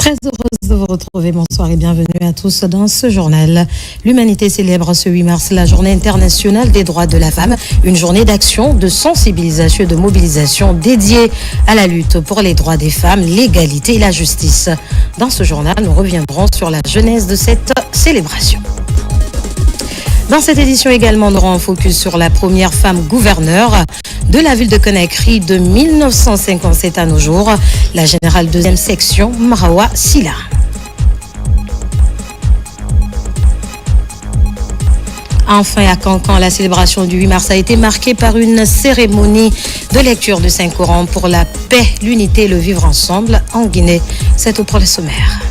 Très heureuse de vous retrouver. Bonsoir et bienvenue à tous dans ce journal. L'humanité célèbre ce 8 mars la journée internationale des droits de la femme, une journée d'action, de sensibilisation et de mobilisation dédiée à la lutte pour les droits des femmes, l'égalité et la justice. Dans ce journal, nous reviendrons sur la genèse de cette célébration. Dans cette édition également, nous aurons un focus sur la première femme gouverneure de la ville de Conakry de 1957 à nos jours, la générale 2e section Marawa Silla. Enfin, à Cancan, la célébration du 8 mars a été marquée par une cérémonie de lecture du Saint-Coran pour la paix, l'unité et le vivre ensemble en Guinée. C'est au premier sommaire.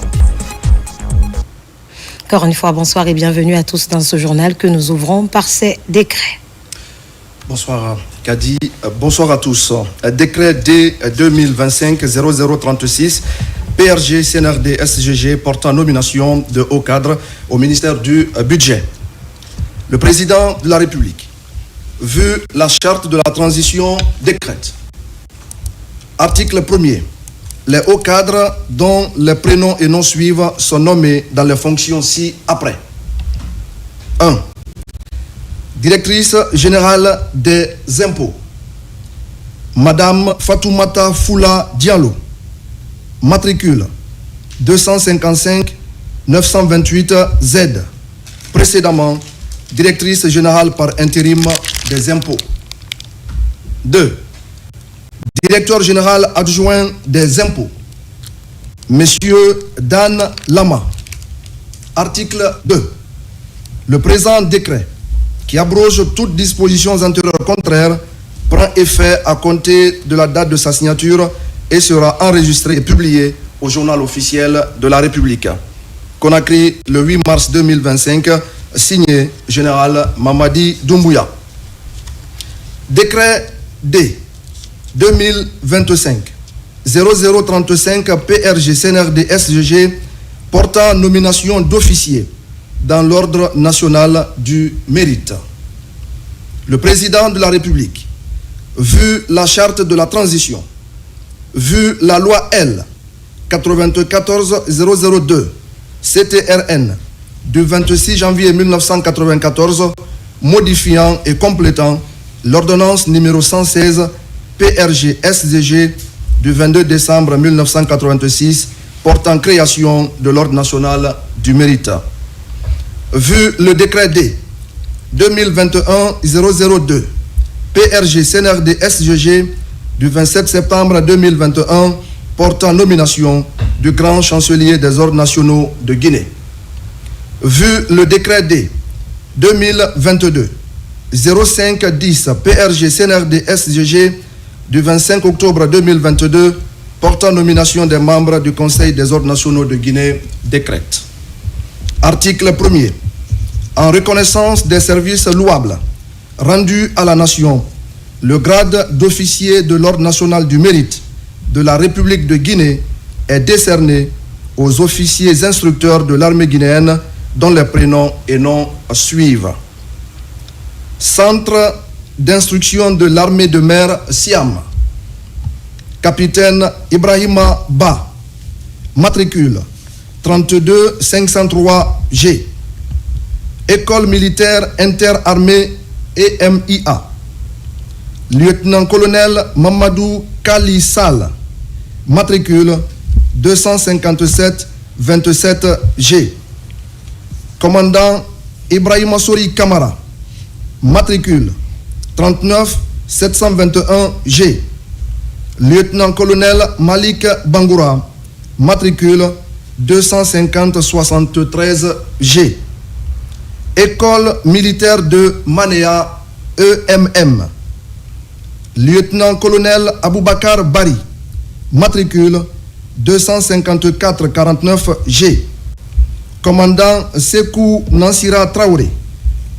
Encore une fois, bonsoir et bienvenue à tous dans ce journal que nous ouvrons par ces décrets. Bonsoir Kadi, bonsoir à tous. Décret D 2025-0036, PRG CNRD SGG portant nomination de haut cadre au ministère du Budget. Le président de la République, vu la charte de la transition, décrète. Article 1er. Les hauts cadres dont les prénoms et noms suivent sont nommés dans les fonctions ci-après. 1. Directrice générale des impôts, Madame Fatoumata Foula Diallo, matricule 255 928 Z, précédemment directrice générale par intérim des impôts. 2. Directeur général adjoint des impôts, Monsieur Dan Lama. Article 2. Le présent décret, qui abroge toutes dispositions antérieures contraires, prend effet à compter de la date de sa signature et sera enregistré et publié au journal officiel de la République. Conakry, le 8 mars 2025, signé Général Mamadi Doumbouya. Décret D 2025-0035 PRG CNRD SGG portant nomination d'officiers dans l'ordre national du mérite. Le président de la République, vu la charte de la transition, vu la loi L 94-002 CTRN du 26 janvier 1994 modifiant et complétant l'ordonnance numéro 116 PRG SGG du 22 décembre 1986 portant création de l'ordre national du mérite. Vu le décret D 2021-002 PRG CNRD SGG du 27 septembre 2021 portant nomination du grand chancelier des ordres nationaux de Guinée. Vu le décret D 2022-0510 PRG CNRD SGG du 25 octobre 2022 portant nomination des membres du Conseil des ordres nationaux de Guinée, décrète. Article 1er. En reconnaissance des services louables rendus à la nation, le grade d'officier de l'ordre national du mérite de la République de Guinée est décerné aux officiers instructeurs de l'armée guinéenne dont les prénoms et noms suivent. Centre d'instruction de l'armée de mer Siam, capitaine Ibrahima Ba, matricule 32 503 G, École militaire interarmée EMIA, lieutenant-colonel Mamadou Kali Sall, matricule 257 27 G, commandant Ibrahima Sori Kamara, matricule 39 721 G, lieutenant-colonel Malik Bangoura, matricule 250 73 G, École militaire de Manéa EMM, lieutenant-colonel Aboubakar Bari, matricule 254 49 G, commandant Sekou Nansira Traoré,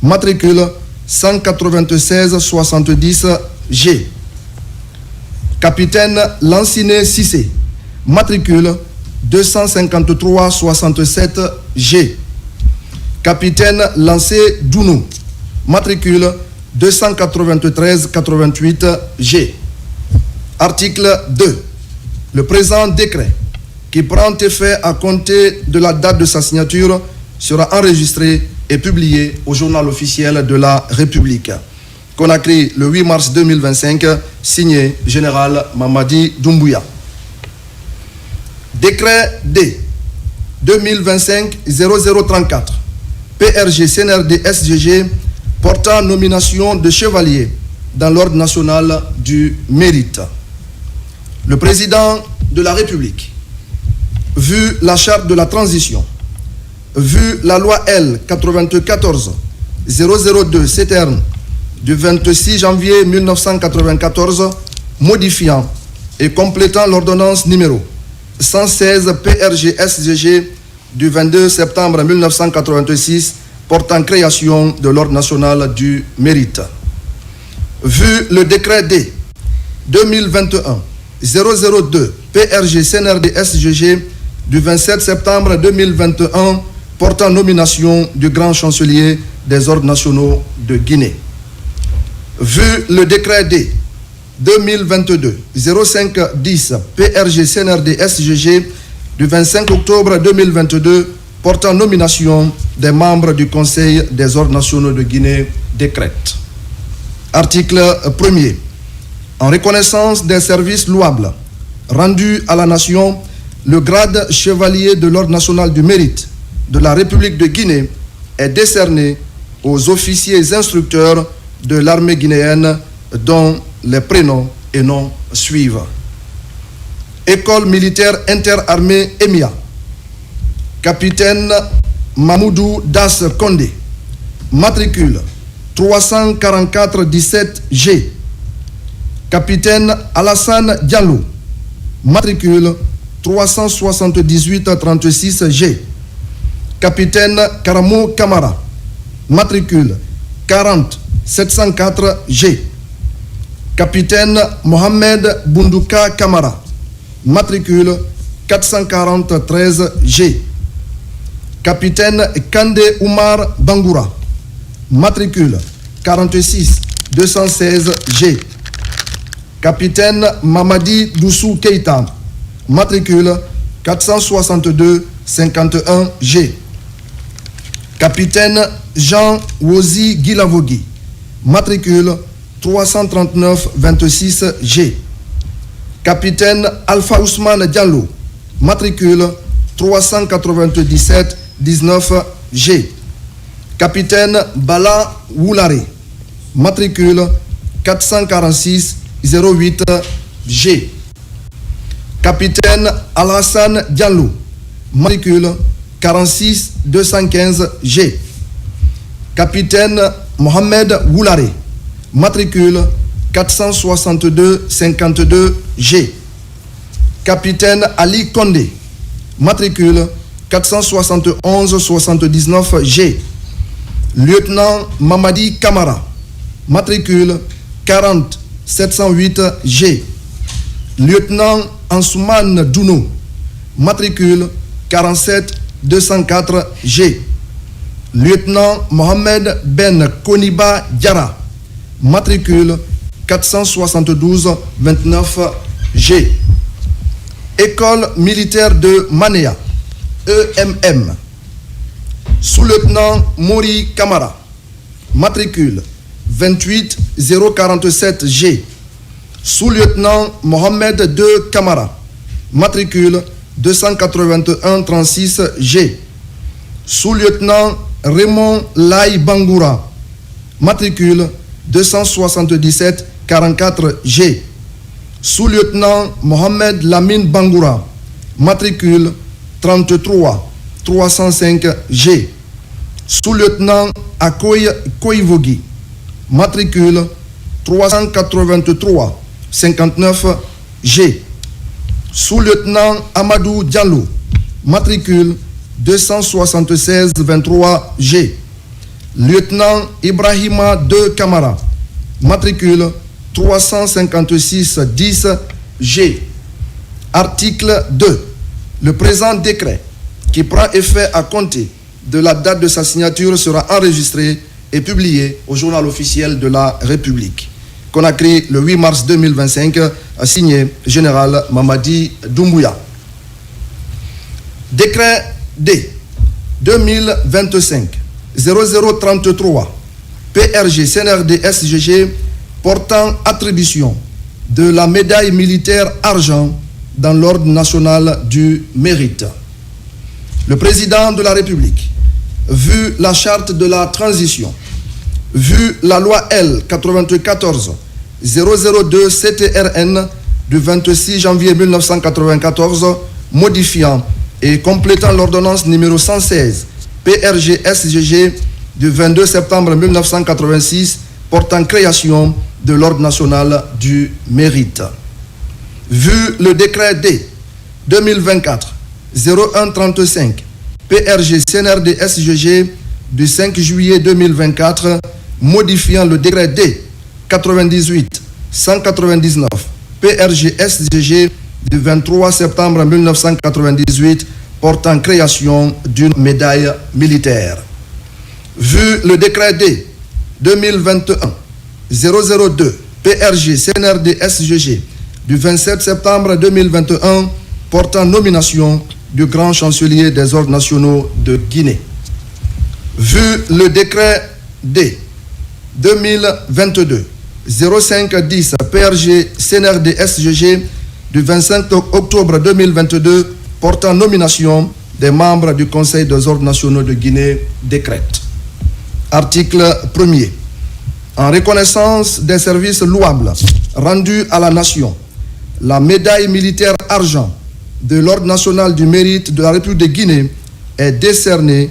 matricule 196 70 G, capitaine Lanciné Sissé, matricule 253 67 G, capitaine Lancé Dounou, matricule 293 88 G. Article 2. Le présent décret, qui prend effet à compter de la date de sa signature, sera enregistré et publié au journal officiel de la République. Conakry, le 8 mars 2025, signé Général Mamadi Doumbouya. Décret D 2025-0034, PRG CNRD SGG, portant nomination de chevalier dans l'ordre national du mérite. Le président de la République, vu la charte de la transition, vu la loi L 94-002 CTRN du 26 janvier 1994 modifiant et complétant l'ordonnance numéro 116 PRG SGG du 22 septembre 1986 portant création de l'ordre national du mérite. Vu le décret D 2021-002 PRG CNRD SGG du 27 septembre 2021 portant nomination du grand chancelier des ordres nationaux de Guinée. Vu le décret D 2022-05-10 PRG CNRD SGG du 25 octobre 2022 portant nomination des membres du Conseil des ordres nationaux de Guinée décrète. Article 1er. En reconnaissance des services louables rendus à la nation, le grade chevalier de l'ordre national du mérite de la République de Guinée est décerné aux officiers instructeurs de l'armée guinéenne dont les prénoms et noms suivent. École militaire interarmée EMIA. Capitaine Mamoudou Das Kondé. Matricule 344-17G. Capitaine Alassane Diallo. Matricule 378-36G. Capitaine Karamo Kamara. Matricule 40-704G. Capitaine Mohamed Boundouka Kamara. Matricule 443G. Capitaine Kande Oumar Bangoura. Matricule 46-216G. Capitaine Mamadi Doussou Keita. Matricule 462-51G. Capitaine Jean Wozi Guilavogui. Matricule 339-26G. Capitaine Alpha Ousmane Diallo. Matricule 397-19G. Capitaine Bala Woulare. Matricule 446-08G. Capitaine Alassane Diallo. Matricule 46-215G. Capitaine Mohamed Woulare. Matricule 462-52G. Capitaine Ali Kondé. Matricule 471-79G. Lieutenant Mamadi Kamara. Matricule 40-708G. Lieutenant Ansoumane Douno. Matricule 47-204G. Lieutenant Mohamed Ben Koniba Diara. Matricule 472-29G. École militaire de Manéa, EMM. Sous-lieutenant Mori Kamara. Matricule 28047G. Sous-lieutenant Mohamed II Kamara. Matricule 281-36G. Sous-lieutenant Raymond Lai Bangoura. Matricule 277-44G. Sous-lieutenant Mohamed Lamine Bangoura. Matricule 33-305G. Sous-lieutenant Akoy Koivogi. Matricule 383-59G. Sous-lieutenant Amadou Diallo. Matricule 276-23G. Lieutenant Ibrahima II Kamara. Matricule 356-10G. Article 2. Le présent décret, qui prend effet à compter de la date de sa signature, sera enregistré et publié au journal officiel de la République. Conakry, le 8 mars 2025, signé Général Mamadi Doumbouya. Décret D 2025-0033 PRG CNRD SGG portant attribution de la médaille militaire argent dans l'ordre national du mérite. Le président de la République, vu la charte de la transition, vu la loi L 94-002 CTRN du 26 janvier 1994 modifiant et complétant l'ordonnance numéro 116 PRG SGG du 22 septembre 1986 portant création de l'ordre national du mérite. Vu le décret D 2024-0135 PRG CNRD SGG du 5 juillet 2024 modifiant le décret D 98-199 PRG SGG du 23 septembre 1998 portant création d'une médaille militaire. Vu le décret D 2021-002 PRG CNRD SGG du 27 septembre 2021 portant nomination du grand chancelier des ordres nationaux de Guinée. Vu le décret D 2022-0510 PRG CNRD SGG du 25 octobre 2022 portant nomination des membres du Conseil des ordres nationaux de Guinée décrète. Article 1er. En reconnaissance des services louables rendus à la nation, la médaille militaire argent de l'Ordre national du mérite de la République de Guinée est décernée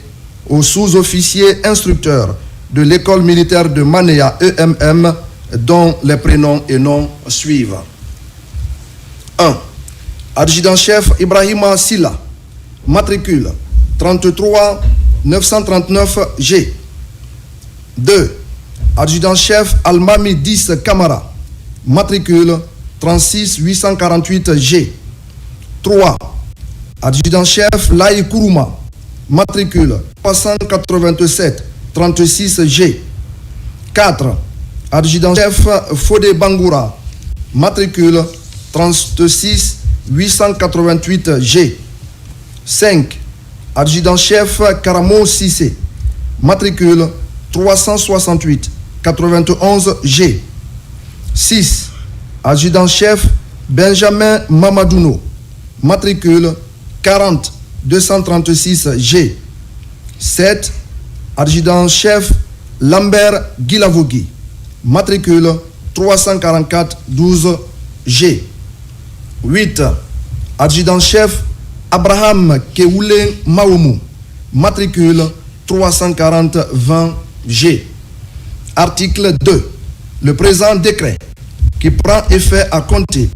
aux sous-officiers instructeurs de l'école militaire de Manéa EMM dont les prénoms et noms suivent. 1. Adjudant-chef Ibrahima Silla, matricule 33 939 G. 2. Adjudant-chef Almami 10 Kamara, matricule 36 848 G. 3. Adjudant-chef Laï Kourouma, matricule 387 36 G. 4. Adjudant-chef Fodé Bangoura, matricule 36 888 G. 5. Adjudant-chef Karamo Sissé, matricule 368 91 G. 6. Adjudant-chef Benjamin Mamadouno, matricule 40 236 G. 7. Adjudant-chef Lambert Guilavogui, matricule 344 12 G. 8. Adjudant-chef Abraham Keoulé Maoumou, matricule 340 20 G. Article 2. Le présent décret, qui prend effet à compter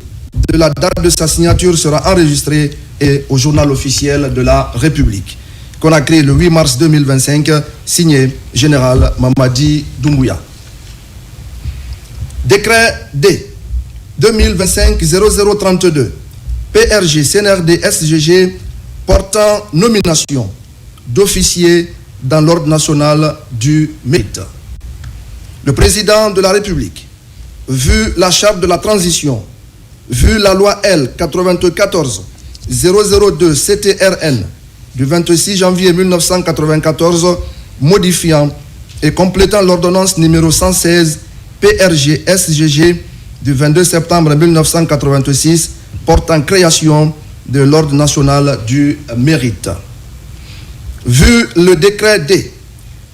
de la date de sa signature, sera enregistré et au journal officiel de la République, qu'on a créé le 8 mars 2025, signé Général Mamadi Doumbouya. Décret D 2025-0032 PRG CNRD SGG portant nomination d'officiers dans l'ordre national du mérite. Le président de la République, vu la charte de la transition, vu la loi L 94-002 CTRN du 26 janvier 1994 modifiant et complétant l'ordonnance numéro 116 PRG SGG du 22 septembre 1986 portant création de l'ordre national du mérite. Vu le décret D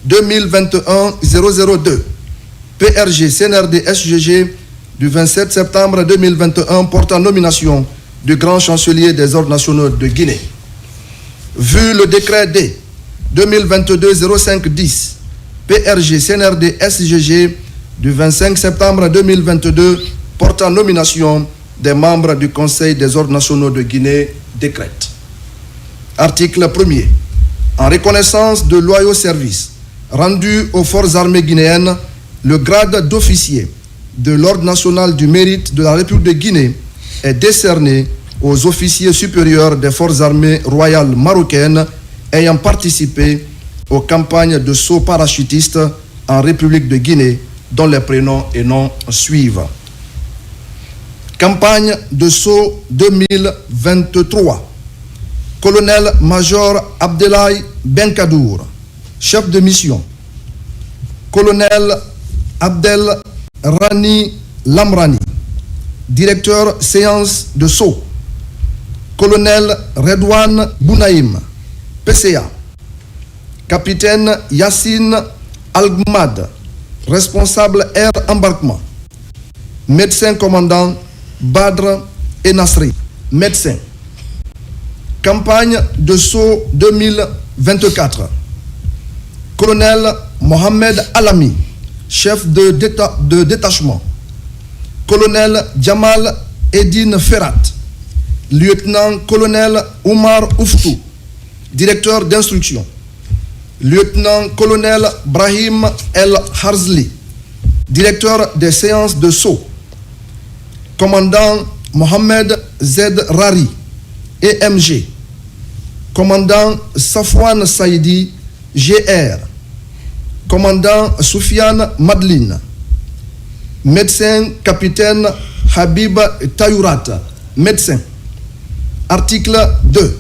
2021-002 PRG CNRD SGG du 27 septembre 2021 portant nomination du grand chancelier des ordres nationaux de Guinée. Vu le décret D 2022-0510 PRG CNRD SGG du 25 septembre 2022 portant nomination des membres du Conseil des ordres nationaux de Guinée décrète. Article 1er. En reconnaissance de loyaux services rendus aux forces armées guinéennes, le grade d'officier de l'Ordre national du mérite de la République de Guinée est décerné aux officiers supérieurs des forces armées royales marocaines ayant participé aux campagnes de saut parachutiste en République de Guinée, dont les prénoms et noms suivent. Campagne de saut 2023. Colonel-Major Abdelhaï Benkadour, chef de mission. Colonel Abdel Rani Lamrani, directeur séance de Sceaux. Colonel Redouane Bounaïm, PCA. Capitaine Yassine Algmad, responsable air embarquement. Médecin commandant Badr Enasri, médecin. Campagne de Sceaux 2024. Colonel Mohamed Alami, chef de détachement. Colonel Jamal Edine Ferrat, lieutenant-colonel Oumar Ouftou, directeur d'instruction. Lieutenant-colonel Brahim El Harzli, directeur des séances de Sceaux. Commandant Mohamed Z. Rari, EMG. Commandant Safwan Saïdi, GR. Commandant Soufiane Madeline. Médecin capitaine Habib Tayourat, médecin. Article 2.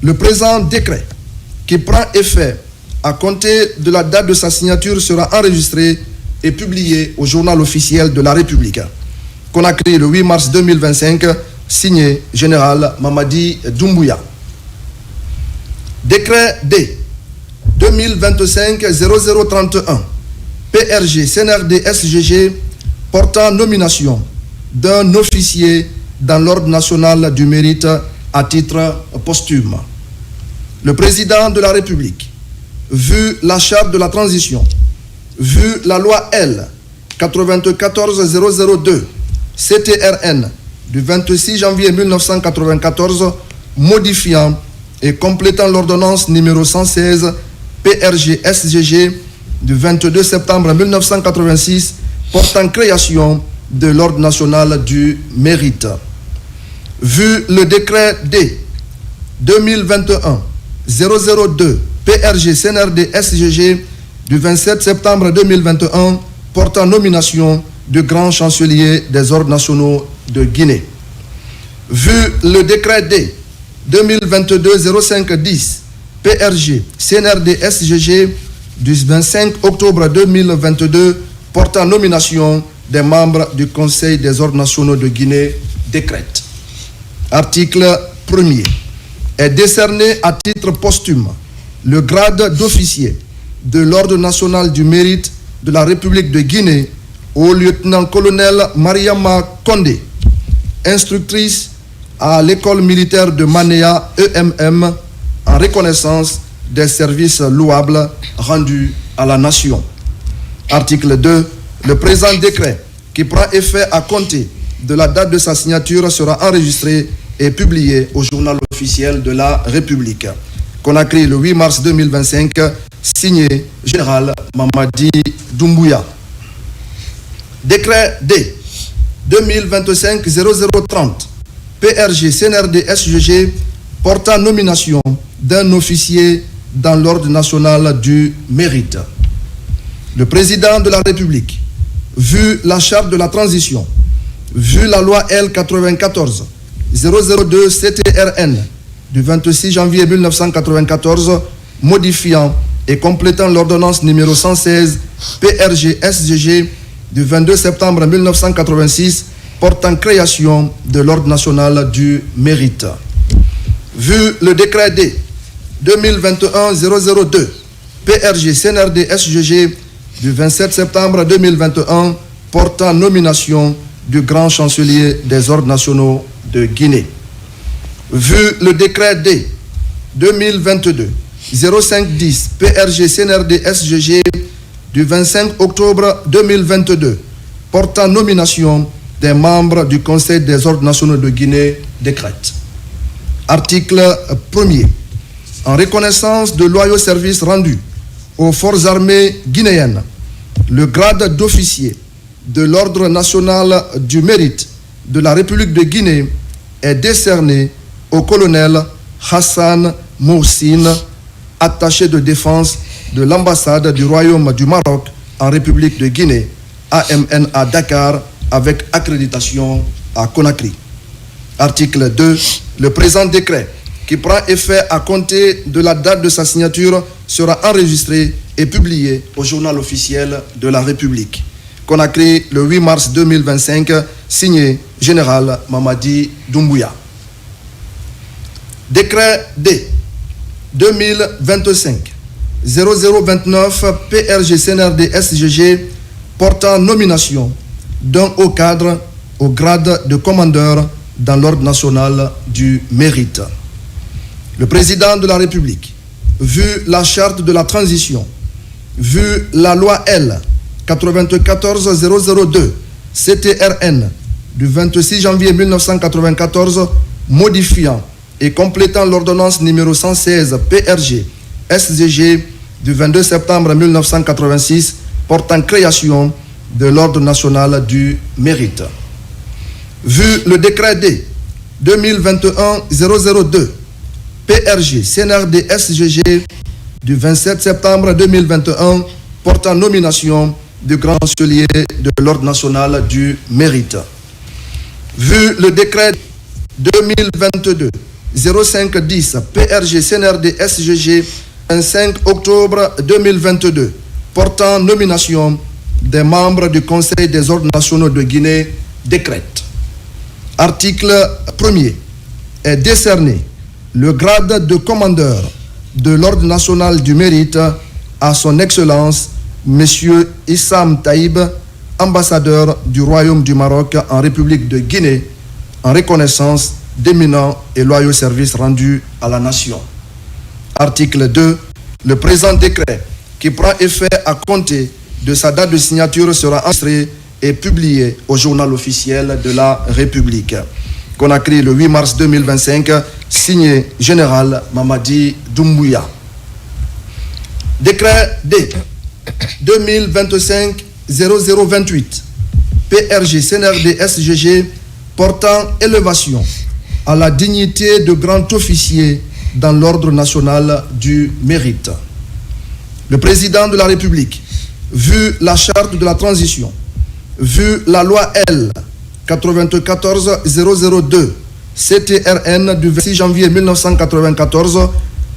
Le présent décret qui prend effet à compter de la date de sa signature sera enregistré et publié au journal officiel de la République. Conakry le 8 mars 2025, signé Général Mamadi Doumbouya. Décret D 2025-0031 PRG CNRD SGG portant nomination d'un officier dans l'ordre national du mérite à titre posthume. Le président de la République, vu la charte de la transition, vu la loi L 94002 CTRN du 26 janvier 1994 modifiant et complétant l'ordonnance numéro 116 PRG SGG du 22 septembre 1986 portant création de l'ordre national du mérite. Vu le décret D 2021-002 PRG CNRD SGG du 27 septembre 2021 portant nomination du grand chancelier des ordres nationaux de Guinée. Vu le décret D 2022-0510 PRG CNRD SGG du 25 octobre 2022 portant nomination des membres du Conseil des ordres nationaux de Guinée décrète. Article 1er. Est décerné à titre posthume le grade d'officier de l'ordre national du mérite de la République de Guinée au lieutenant-colonel Mariama Kondé, instructrice à l'école militaire de Manéa EMM en reconnaissance des services louables rendus à la nation. Article 2. Le présent décret qui prend effet à compter de la date de sa signature sera enregistré et publié au journal officiel de la République. Conakry le 8 mars 2025, signé Général Mamadi Doumbouya. Décret D 2025-0030 PRG CNRD SGG portant nomination d'un officier dans l'ordre national du mérite. Le président de la République, vu la charte de la transition, vu la loi L 94-002 CTRN du 26 janvier 1994 modifiant et complétant l'ordonnance numéro 116 PRG SGG du 22 septembre 1986 portant création de l'ordre national du mérite. Vu le décret D 2021-002 PRG CNRD SGG du 27 septembre 2021 portant nomination du grand chancelier des ordres nationaux de Guinée. Vu le décret D 2022-0510 PRG CNRD SGG du 25 octobre 2022 portant nomination des membres du Conseil des ordres nationaux de Guinée décrète. Article 1er. En reconnaissance de loyaux services rendus aux forces armées guinéennes, le grade d'officier de l'ordre national du mérite de la République de Guinée est décerné au colonel Hassan Moussine, attaché de défense de l'ambassade du Royaume du Maroc en République de Guinée, AMN à Dakar, avec accréditation à Conakry. Article 2. Le présent décret qui prend effet à compter de la date de sa signature sera enregistré et publié au journal officiel de la République. Conakry, le 8 mars 2025, signé Général Mamadi Doumbouya. Décret D 2025-0029 PRG CNRD SGG portant nomination d'un haut cadre au grade de commandeur dans l'ordre national du mérite. Le président de la République, vu la charte de la transition, vu la loi L 94002 CTRN du 26 janvier 1994 modifiant et complétant l'ordonnance numéro 116 PRG SGG du 22 septembre 1986 portant création de l'ordre national du mérite. Vu le décret D 2021-002 PRG CNRD SGG du 27 septembre 2021 portant nomination du grand chancelier de l'ordre national du mérite. Vu le décret 2022-0510 PRG CNRD SGG 25 octobre 2022 portant nomination des membres du Conseil des ordres nationaux de Guinée décrète. Article 1er est décerné le grade de commandeur de l'ordre national du mérite à son Excellence M. Issam Taïb, ambassadeur du Royaume du Maroc en République de Guinée, en reconnaissance d'éminents et loyaux services rendus à la nation. Article 2. Le présent décret, qui prend effet à compter de sa date de signature, sera enregistré et publié au journal officiel de la République. Conakry, le 8 mars 2025, signé Général Mamadi Doumbouya. Décret D 2025-0028 PRG CNRD SGG portant élévation à la dignité de grand officier dans l'ordre national du mérite. Le président de la République, vu la charte de la transition, vu la loi L 94002 CTRN du 26 janvier 1994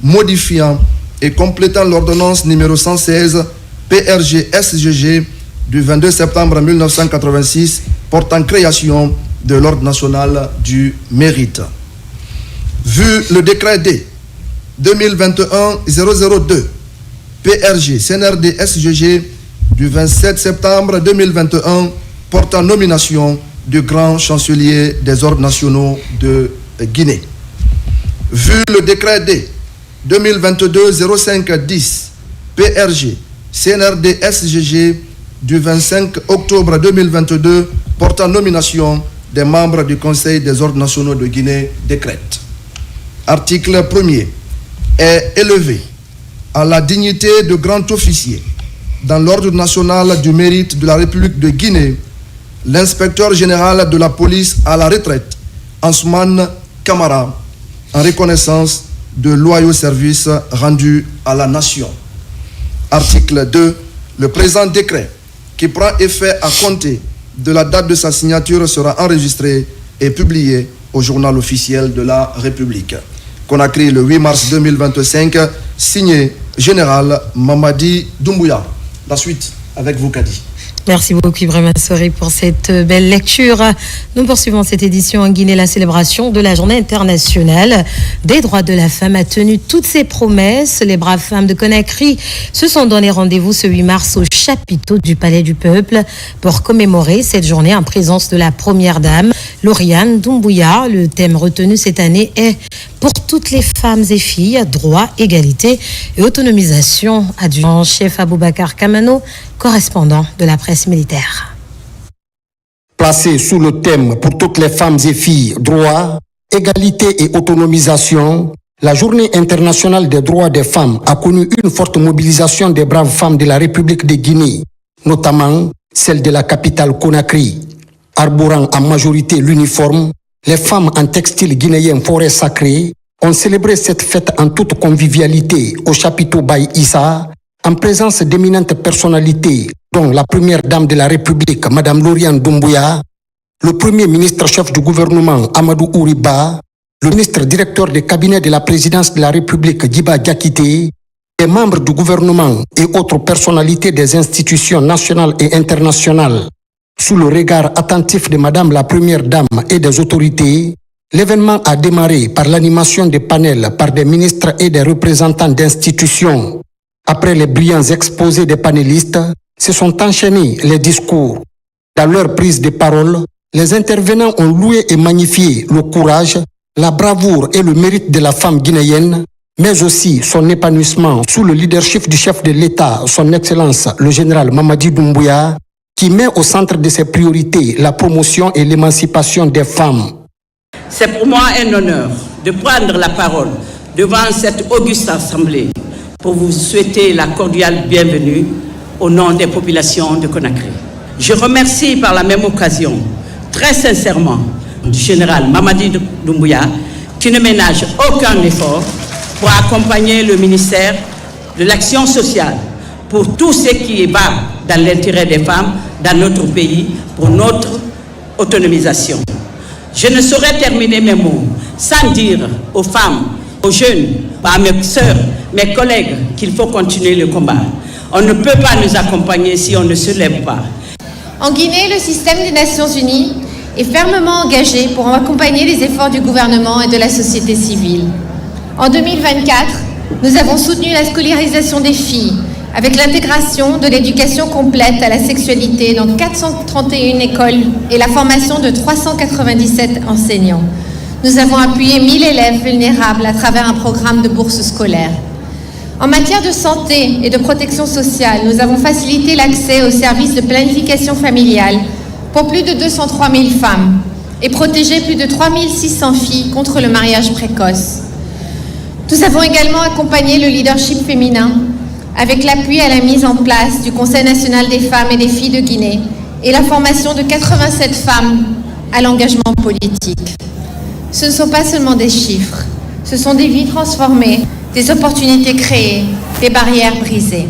modifiant et complétant l'ordonnance numéro 116 PRG SGG du 22 septembre 1986 portant création de l'ordre national du mérite. Vu le décret D 2021-002 PRG CNRD SGG du 27 septembre 2021 portant nomination du grand chancelier des ordres nationaux de Guinée. Vu le décret D 2022-0510 PRG CNRD SGG du 25 octobre 2022 portant nomination des membres du Conseil des ordres nationaux de Guinée décrète. Article 1er est élevé à la dignité de grand officier dans l'ordre national du mérite de la République de Guinée l'inspecteur général de la police à la retraite, Ansoumane Camara, en reconnaissance de loyaux services rendus à la nation. Article 2. Le présent décret, qui prend effet à compter de la date de sa signature, sera enregistré et publié au journal officiel de la République. Conakry, le 8 mars 2025, signé Général Mamadi Doumbouya. La suite avec vous, Kadi. Merci beaucoup Ibrahima Sori pour cette belle lecture. Nous poursuivons cette édition en Guinée. La célébration de la Journée internationale des droits de la femme a tenu toutes ses promesses. Les braves femmes de Conakry se sont donné rendez-vous ce 8 mars au chapiteau du Palais du Peuple pour commémorer cette journée en présence de la première dame, Lauriane Doumbouya. Le thème retenu cette année est pour toutes les femmes et filles, droit, égalité et autonomisation. Adjudant-chef Aboubacar Kamano, correspondant de la presse militaire. Placé sous le thème pour toutes les femmes et filles, droit, égalité et autonomisation, la Journée internationale des droits des femmes a connu une forte mobilisation des braves femmes de la République de Guinée, notamment celle de la capitale Conakry. Arborant en majorité l'uniforme, les femmes en textile guinéen forêt sacrée ont célébré cette fête en toute convivialité au chapiteau Baye Issa, en présence d'éminentes personnalités, dont la première dame de la République, Mme Lauriane Doumbouya, le premier ministre chef du gouvernement, Amadou Ouriba, le ministre directeur des cabinets de la présidence de la République, Djiba Diakité, les membres du gouvernement et autres personnalités des institutions nationales et internationales, sous le regard attentif de Madame la Première Dame et des autorités, l'événement a démarré par l'animation des panels par des ministres et des représentants d'institutions. Après les brillants exposés des panélistes, se sont enchaînés les discours. Dans leur prise de parole, les intervenants ont loué et magnifié le courage, la bravoure et le mérite de la femme guinéenne, mais aussi son épanouissement sous le leadership du chef de l'État, son Excellence le général Mamadi Doumbouya, qui met au centre de ses priorités la promotion et l'émancipation des femmes. C'est pour moi un honneur de prendre la parole devant cette auguste assemblée pour vous souhaiter la cordiale bienvenue au nom des populations de Conakry. Je remercie par la même occasion très sincèrement du général Mamadi Doumbouya qui ne ménage aucun effort pour accompagner le ministère de l'Action sociale pour tout ce qui va dans l'intérêt des femmes dans notre pays, pour notre autonomisation. Je ne saurais terminer mes mots sans dire aux femmes, aux jeunes, à mes sœurs, mes collègues qu'il faut continuer le combat. On ne peut pas nous accompagner si on ne se lève pas. En Guinée, le système des Nations Unies est fermement engagé pour accompagner les efforts du gouvernement et de la société civile. En 2024, nous avons soutenu la scolarisation des filles avec l'intégration de l'éducation complète à la sexualité dans 431 écoles et la formation de 397 enseignants. Nous avons appuyé 1000 élèves vulnérables à travers un programme de bourses scolaires. En matière de santé et de protection sociale, nous avons facilité l'accès aux services de planification familiale pour plus de 203 000 femmes et protégé plus de 3 600 filles contre le mariage précoce. Nous avons également accompagné le leadership féminin avec l'appui à la mise en place du Conseil national des femmes et des filles de Guinée et la formation de 87 femmes à l'engagement politique. Ce ne sont pas seulement des chiffres, ce sont des vies transformées, des opportunités créées, des barrières brisées.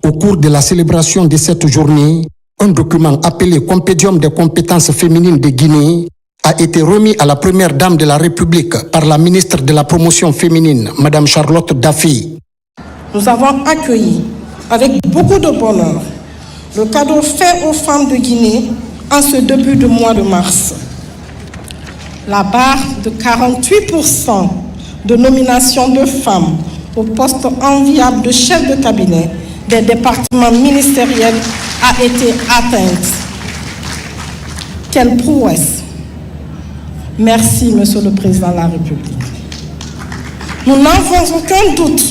Au cours de la célébration de cette journée, un document appelé Compédium des compétences féminines de Guinée a été remis à la Première Dame de la République par la ministre de la Promotion féminine, Madame Charlotte Daffy. Nous avons accueilli avec beaucoup de bonheur le cadeau fait aux femmes de Guinée en ce début de mois de mars. La barre de 48% de nomination de femmes au poste enviable de chef de cabinet des départements ministériels a été atteinte. Quelle prouesse! Merci, Monsieur le Président de la République. Nous n'avons aucun doute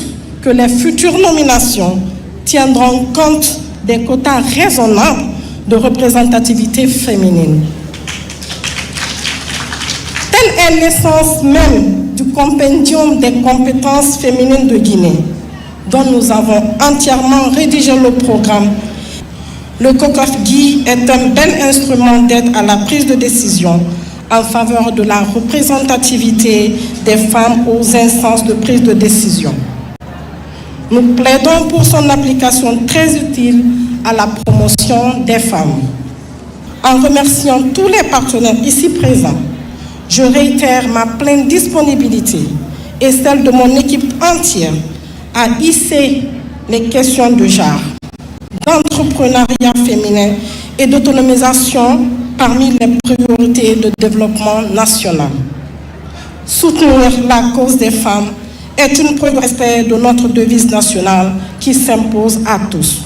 que les futures nominations tiendront compte des quotas raisonnables de représentativité féminine. Telle est l'essence même du compendium des compétences féminines de Guinée, dont nous avons entièrement rédigé le programme. Le COCOFGI est un bel instrument d'aide à la prise de décision en faveur de la représentativité des femmes aux instances de prise de décision. Nous plaidons pour son application très utile à la promotion des femmes. En remerciant tous les partenaires ici présents, je réitère ma pleine disponibilité et celle de mon équipe entière à hisser les questions de genre, d'entrepreneuriat féminin et d'autonomisation parmi les priorités de développement national. Soutenir la cause des femmes est une preuve de respect de notre devise nationale qui s'impose à tous.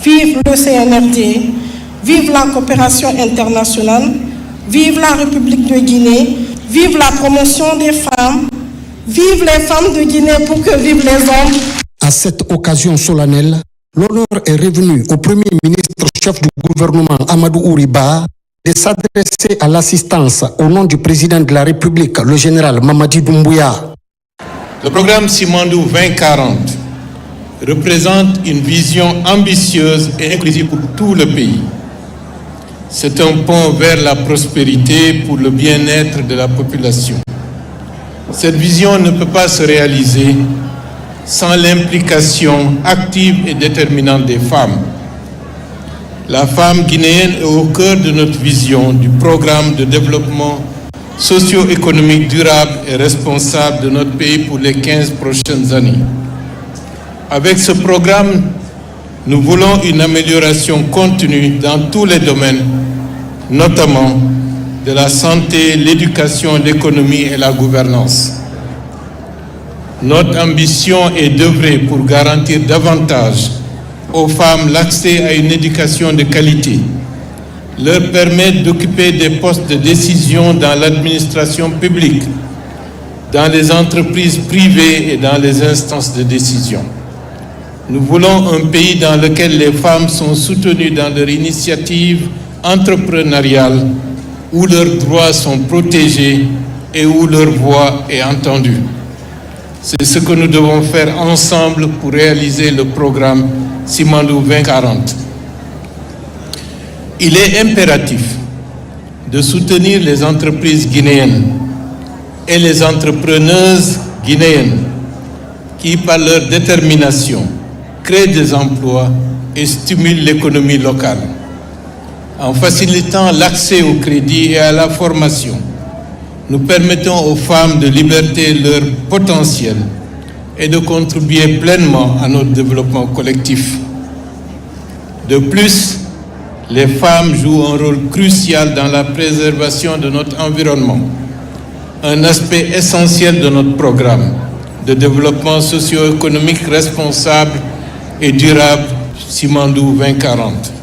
Vive le CNRD, vive la coopération internationale, vive la République de Guinée, vive la promotion des femmes, vive les femmes de Guinée pour que vivent les hommes. À cette occasion solennelle, l'honneur est revenu au Premier ministre chef du gouvernement Amadou Ouriba de s'adresser à l'assistance au nom du président de la République, le général Mamadi Doumbouya. Le programme Simandou 2040 représente une vision ambitieuse et inclusive pour tout le pays. C'est un pont vers la prospérité pour le bien-être de la population. Cette vision ne peut pas se réaliser sans l'implication active et déterminante des femmes. La femme guinéenne est au cœur de notre vision du programme de développement socio-économique durable et responsable de notre pays pour les 15 prochaines années. Avec ce programme, nous voulons une amélioration continue dans tous les domaines, notamment de la santé, l'éducation, l'économie et la gouvernance. Notre ambition est d'œuvrer pour garantir davantage aux femmes l'accès à une éducation de qualité, leur permettre d'occuper des postes de décision dans l'administration publique, dans les entreprises privées et dans les instances de décision. Nous voulons un pays dans lequel les femmes sont soutenues dans leur initiative entrepreneuriale, où leurs droits sont protégés et où leur voix est entendue. C'est ce que nous devons faire ensemble pour réaliser le programme Simandou 2040. Il est impératif de soutenir les entreprises guinéennes et les entrepreneuses guinéennes qui, par leur détermination, créent des emplois et stimulent l'économie locale. En facilitant l'accès au crédit et à la formation, nous permettons aux femmes de liberter leur potentiel et de contribuer pleinement à notre développement collectif. De plus, les femmes jouent un rôle crucial dans la préservation de notre environnement, un aspect essentiel de notre programme de développement socio-économique responsable et durable Simandou 2040.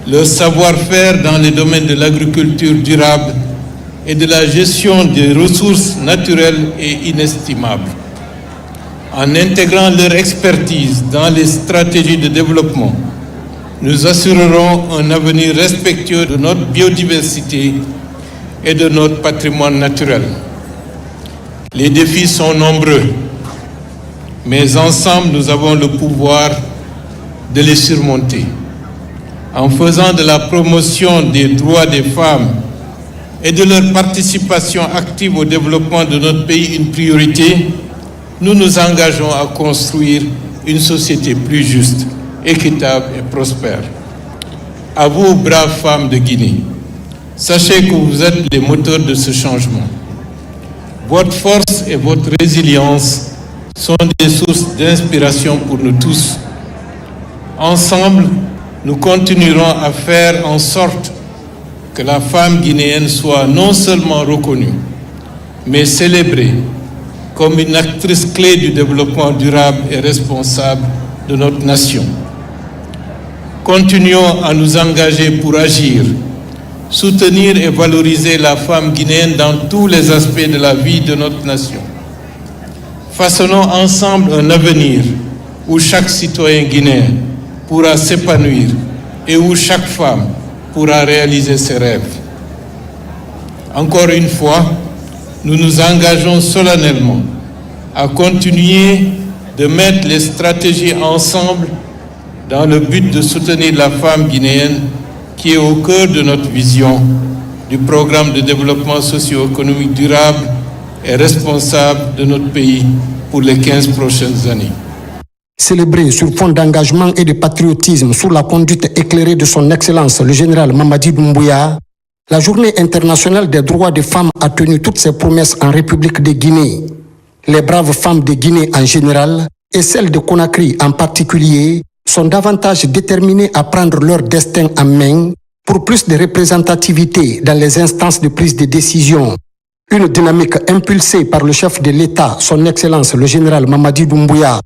Leur savoir-faire dans les domaines de l'agriculture durable et de la gestion des ressources naturelles est inestimable. En intégrant leur expertise dans les stratégies de développement, nous assurerons un avenir respectueux de notre biodiversité et de notre patrimoine naturel. Les défis sont nombreux, mais ensemble nous avons le pouvoir de les surmonter. En faisant de la promotion des droits des femmes et de leur participation active au développement de notre pays une priorité, nous nous engageons à construire une société plus juste, équitable et prospère. À vous, braves femmes de Guinée, sachez que vous êtes les moteurs de ce changement. Votre force et votre résilience sont des sources d'inspiration pour nous tous. Ensemble, nous continuerons à faire en sorte que la femme guinéenne soit non seulement reconnue, mais célébrée comme une actrice clé du développement durable et responsable de notre nation. Continuons à nous engager pour agir, soutenir et valoriser la femme guinéenne dans tous les aspects de la vie de notre nation. Façonnons ensemble un avenir où chaque citoyen guinéen pourra s'épanouir et où chaque femme pourra réaliser ses rêves. Encore une fois, nous nous engageons solennellement à continuer de mettre les stratégies ensemble dans le but de soutenir la femme guinéenne qui est au cœur de notre vision du programme de développement socio-économique durable et responsable de notre pays pour les 15 prochaines années. Célébré sur fond d'engagement et de patriotisme sous la conduite éclairée de son Excellence le général Mamadi Doumbouya, la Journée internationale des droits des femmes a tenu toutes ses promesses en République de Guinée. Les braves femmes de Guinée en général et celles de Conakry en particulier sont davantage déterminées à prendre leur destin en main pour plus de représentativité dans les instances de prise de décision. Une dynamique impulsée par le chef de l'État, son Excellence le général Mamadi Doumbouya.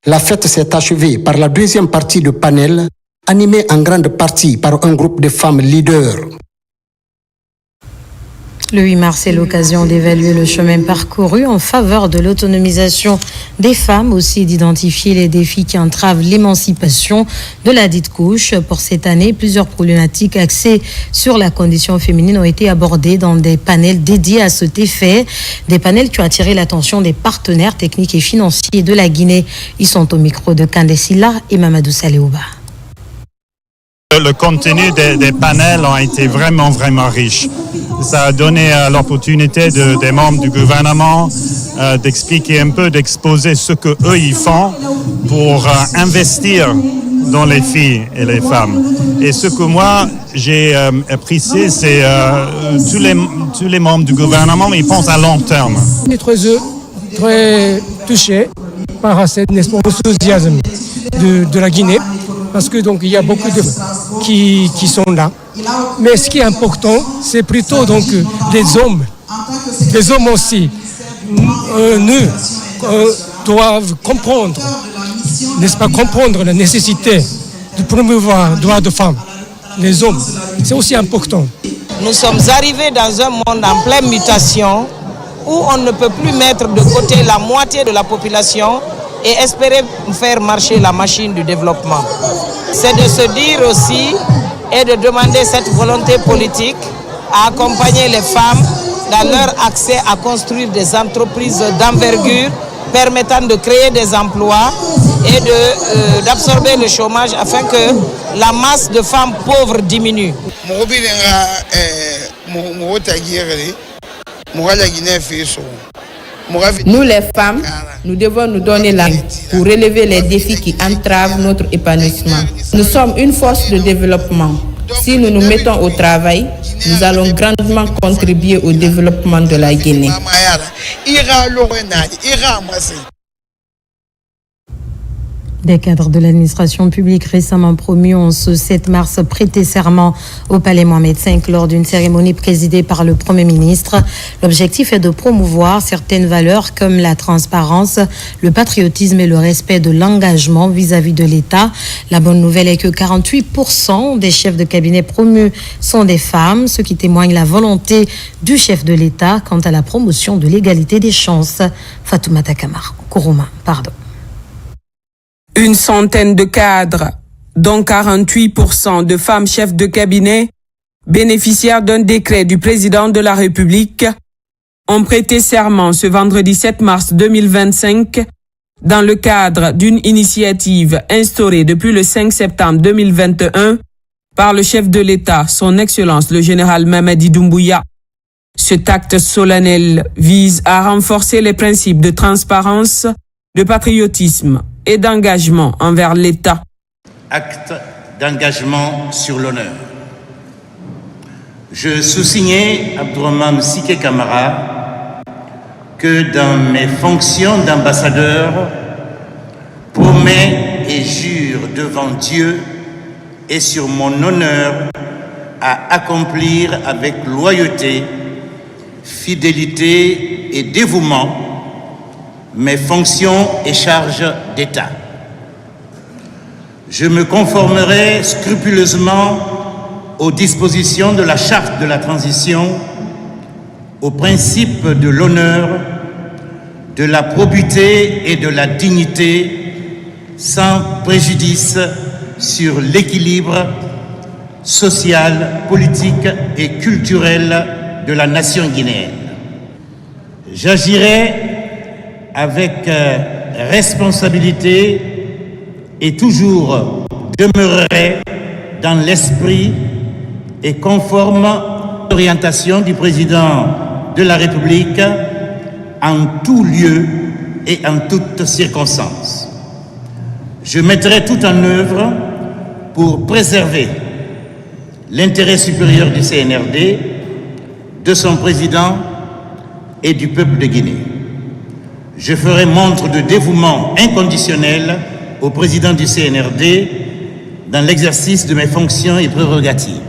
La fête s'est achevée par la deuxième partie de panel, animée en grande partie par un groupe de femmes leaders. Le 8 mars est l'occasion d'évaluer le chemin parcouru en faveur de l'autonomisation des femmes, aussi d'identifier les défis qui entravent l'émancipation de la dite couche. Pour cette année, plusieurs problématiques axées sur la condition féminine ont été abordées dans des panels dédiés à cet effet. Des panels qui ont attiré l'attention des partenaires techniques et financiers de la Guinée. Ils sont au micro de Kandé Silla et Mamadou Saléouba. Le contenu des panels a été vraiment riche. Ça a donné l'opportunité des membres du gouvernement d'expliquer un peu, d'exposer ce qu'eux ils font pour investir dans les filles et les femmes. Et ce que moi j'ai apprécié, c'est tous les tous les membres du gouvernement, ils pensent à long terme. On est très touchés par cet enthousiasme de la Guinée, parce que donc il y a beaucoup de qui sont là. Mais ce qui est important, c'est plutôt donc des hommes aussi, doivent comprendre, n'est-ce pas, comprendre la nécessité de promouvoir le droit de femmes, les hommes. C'est aussi important. Nous sommes arrivés dans un monde en pleine mutation où on ne peut plus mettre de côté la moitié de la population et espérer faire marcher la machine du développement. C'est de se dire aussi et de demander cette volonté politique à accompagner les femmes dans leur accès à construire des entreprises d'envergure permettant de créer des emplois et d'absorber le chômage afin que la masse de femmes pauvres diminue. Nous les femmes, nous devons nous donner la main pour relever les défis qui entravent notre épanouissement. Nous sommes une force de développement. Si nous nous mettons au travail, nous allons grandement contribuer au développement de la Guinée. Des cadres de l'administration publique récemment promus ont ce 7 mars prêté serment au Palais Mohamed V lors d'une cérémonie présidée par le Premier ministre. L'objectif est de promouvoir certaines valeurs comme la transparence, le patriotisme et le respect de l'engagement vis-à-vis de l'État. La bonne nouvelle est que 48% des chefs de cabinet promus sont des femmes, ce qui témoigne la volonté du chef de l'État quant à la promotion de l'égalité des chances. Fatoumata Kourouma. Une centaine de cadres, dont 48% de femmes chefs de cabinet, bénéficiaires d'un décret du président de la République, ont prêté serment ce vendredi 7 mars 2025 dans le cadre d'une initiative instaurée depuis le 5 septembre 2021 par le chef de l'État, son Excellence le général Mamadi Doumbouya. Cet acte solennel vise à renforcer les principes de transparence, de patriotisme et d'engagement envers l'État. Acte d'engagement sur l'honneur. Je sous-signais, Abdourahmane Sike Camara, que dans mes fonctions d'ambassadeur, promets et jure devant Dieu et sur mon honneur à accomplir avec loyauté, fidélité et dévouement mes fonctions et charges d'État. Je me conformerai scrupuleusement aux dispositions de la Charte de la transition, aux principes de l'honneur, de la probité et de la dignité, sans préjudice sur l'équilibre social, politique et culturel de la nation guinéenne. J'agirai avec responsabilité et toujours demeurerai dans l'esprit et conforme à l'orientation du président de la République en tout lieu et en toutes circonstances. Je mettrai tout en œuvre pour préserver l'intérêt supérieur du CNRD, de son président et du peuple de Guinée. Je ferai montre de dévouement inconditionnel au président du CNRD dans l'exercice de mes fonctions et prérogatives.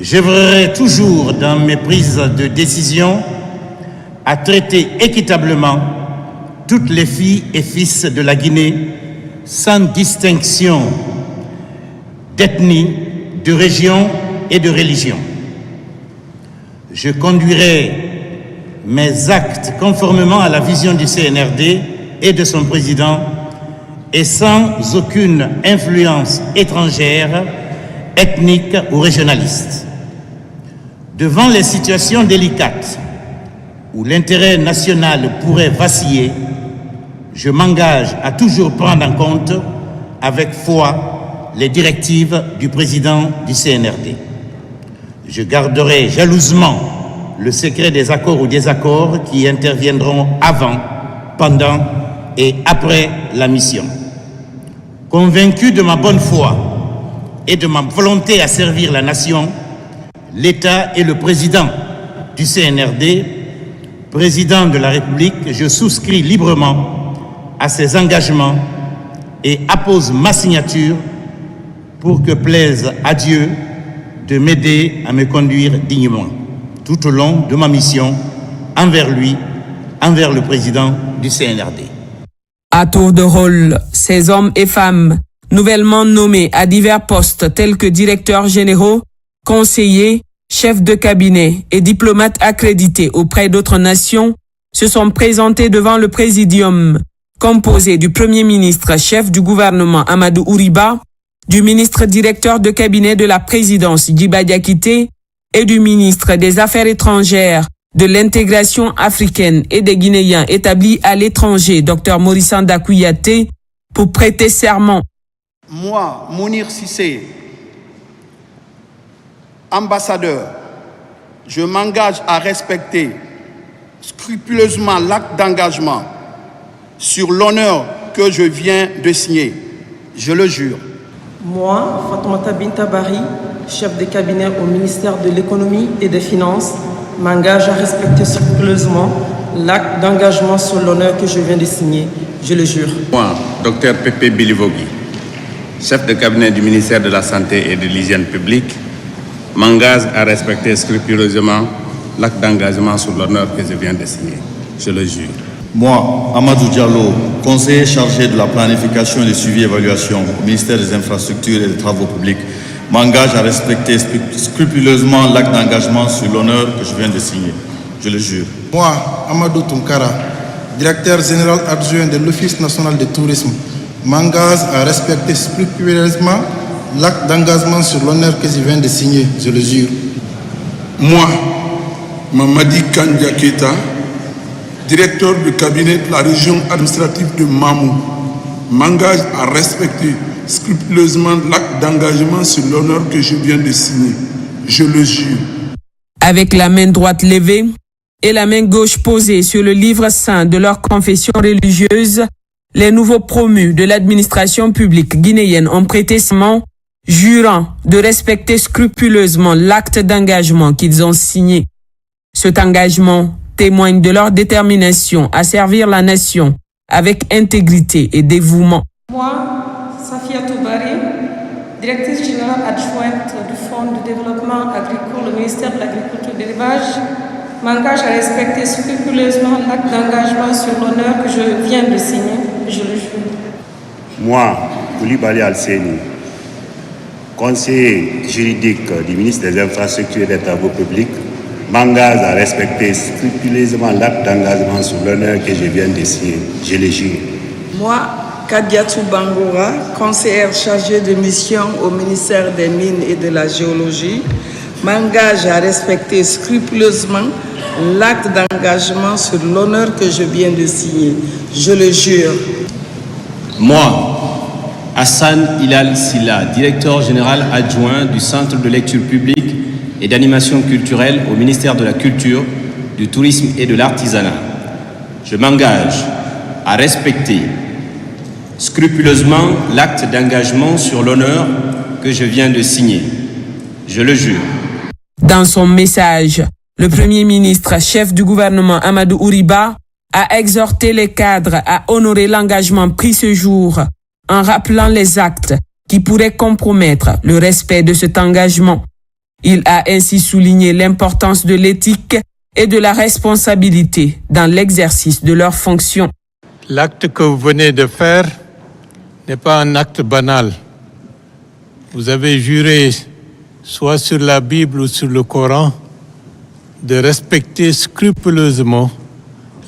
J'œuvrerai toujours dans mes prises de décision à traiter équitablement toutes les filles et fils de la Guinée sans distinction d'ethnie, de région et de religion. Je conduirai mes actes conformément à la vision du CNRD et de son président et sans aucune influence étrangère, ethnique ou régionaliste. Devant les situations délicates où l'intérêt national pourrait vaciller, je m'engage à toujours prendre en compte avec foi les directives du président du CNRD. Je garderai jalousement le secret des accords ou désaccords qui interviendront avant, pendant et après la mission. Convaincu de ma bonne foi et de ma volonté à servir la nation, l'État et le président du CNRD, président de la République, je souscris librement à ces engagements et appose ma signature pour que plaise à Dieu de m'aider à me conduire dignement tout au long de ma mission envers lui, envers le président du CNRD. À tour de rôle, ces hommes et femmes nouvellement nommés à divers postes tels que directeurs généraux, conseillers, chefs de cabinet et diplomates accrédités auprès d'autres nations se sont présentés devant le présidium, composé du Premier ministre chef du gouvernement Amadou Ouriba, du ministre directeur de cabinet de la présidence Djiba Diakité et du ministre des Affaires étrangères, de l'intégration africaine et des Guinéens établis à l'étranger, Dr Maurice Anda Kouyaté, pour prêter serment. Moi, Mounir Cissé, ambassadeur, je m'engage à respecter scrupuleusement l'acte d'engagement sur l'honneur que je viens de signer. Je le jure. Moi, Fatoumata Bintabari, chef de cabinet au ministère de l'économie et des finances, m'engage à respecter scrupuleusement l'acte d'engagement sur l'honneur que je viens de signer. Je le jure. Moi, Dr Pépé Bilivogui, chef de cabinet du ministère de la Santé et de l'Hygiène publique, m'engage à respecter scrupuleusement l'acte d'engagement sur l'honneur que je viens de signer. Je le jure. Moi, Amadou Diallo, conseiller chargé de la planification et du suivi-évaluation au ministère des Infrastructures et des Travaux publics, m'engage à respecter scrupuleusement l'acte d'engagement sur l'honneur que je viens de signer. Je le jure. Moi, Amadou Tunkara, directeur général adjoint de l'Office national de tourisme, m'engage à respecter scrupuleusement l'acte d'engagement sur l'honneur que je viens de signer. Je le jure. Moi, Mamadi Kandia Keita, directeur du cabinet de la région administrative de Mamou, m'engage à respecter scrupuleusement l'acte d'engagement sur l'honneur que je viens de signer. Je le jure. Avec la main droite levée et la main gauche posée sur le livre saint de leur confession religieuse, les nouveaux promus de l'administration publique guinéenne ont prêté serment, jurant de respecter scrupuleusement l'acte d'engagement qu'ils ont signé. Cet engagement témoigne de leur détermination à servir la nation avec intégrité et dévouement. Moi, Safia Toubari, directrice générale adjointe du Fonds de développement agricole au ministère de l'Agriculture et de l'Élevage, m'engage à respecter scrupuleusement l'acte d'engagement sur l'honneur que je viens de signer. Je le jure. Moi, Koulibaly Alseni, conseiller juridique du ministre des Infrastructures et des Travaux publics, m'engage à respecter scrupuleusement l'acte d'engagement sur l'honneur que je viens de signer. Je le jure. Moi, Kadiatou Bangoura, conseillère chargée de mission au ministère des Mines et de la Géologie, m'engage à respecter scrupuleusement l'acte d'engagement sur l'honneur que je viens de signer. Je le jure. Moi, Hassan Hilal Silla, directeur général adjoint du Centre de lecture publique et d'animation culturelle au ministère de la Culture, du Tourisme et de l'Artisanat. Je m'engage à respecter scrupuleusement l'acte d'engagement sur l'honneur que je viens de signer. Je le jure. Dans son message, le Premier ministre, chef du gouvernement Amadou Ouriba, a exhorté les cadres à honorer l'engagement pris ce jour en rappelant les actes qui pourraient compromettre le respect de cet engagement. Il a ainsi souligné l'importance de l'éthique et de la responsabilité dans l'exercice de leurs fonctions. L'acte que vous venez de faire n'est pas un acte banal. Vous avez juré, soit sur la Bible ou sur le Coran, de respecter scrupuleusement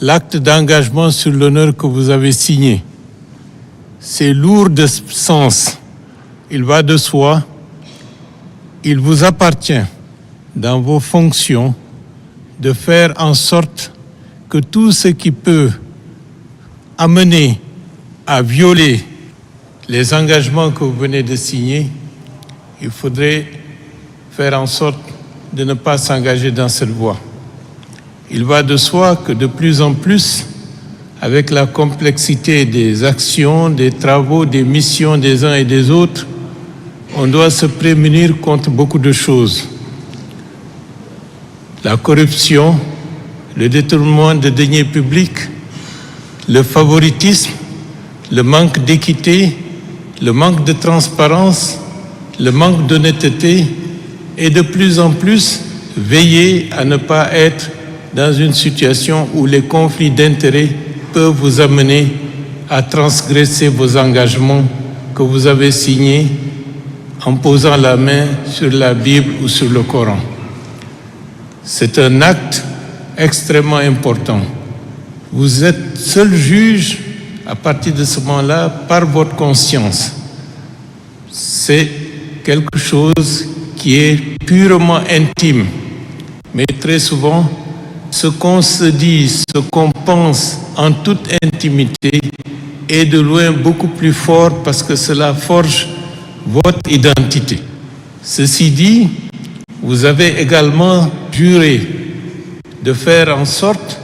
l'acte d'engagement sur l'honneur que vous avez signé. C'est lourd de sens. Il va de soi. Il vous appartient, dans vos fonctions, de faire en sorte que tout ce qui peut amener à violer les engagements que vous venez de signer, il faudrait faire en sorte de ne pas s'engager dans cette voie. Il va de soi que de plus en plus, avec la complexité des actions, des travaux, des missions des uns et des autres, on doit se prémunir contre beaucoup de choses. la corruption, le détournement de deniers publics, le favoritisme, le manque d'équité, le manque de transparence, le manque d'honnêteté et de plus en plus veiller à ne pas être dans une situation où les conflits d'intérêts peuvent vous amener à transgresser vos engagements que vous avez signés en posant la main sur la Bible ou sur le Coran. C'est un acte extrêmement important. Vous êtes seul juge à partir de ce moment-là par votre conscience. C'est quelque chose qui est purement intime. Mais très souvent, ce qu'on se dit, ce qu'on pense en toute intimité est de loin beaucoup plus fort parce que cela forge votre identité. Ceci dit, vous avez également juré de faire en sorte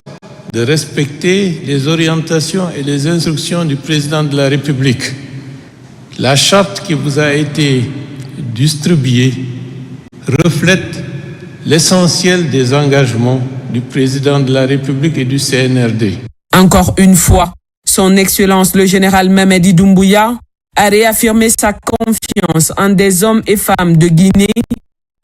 de respecter les orientations et les instructions du président de la République. La charte qui vous a été distribuée reflète l'essentiel des engagements du président de la République et du CNRD. Encore une fois, son Excellence le général Mamadi Doumbouya a réaffirmé sa confiance en des hommes et femmes de Guinée,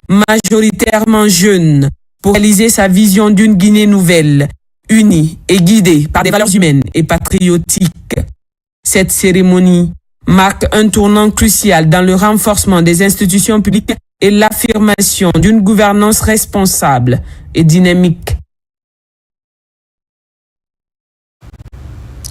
majoritairement jeunes, pour réaliser sa vision d'une Guinée nouvelle, unie et guidée par des valeurs humaines et patriotiques. Cette cérémonie marque un tournant crucial dans le renforcement des institutions publiques et l'affirmation d'une gouvernance responsable et dynamique.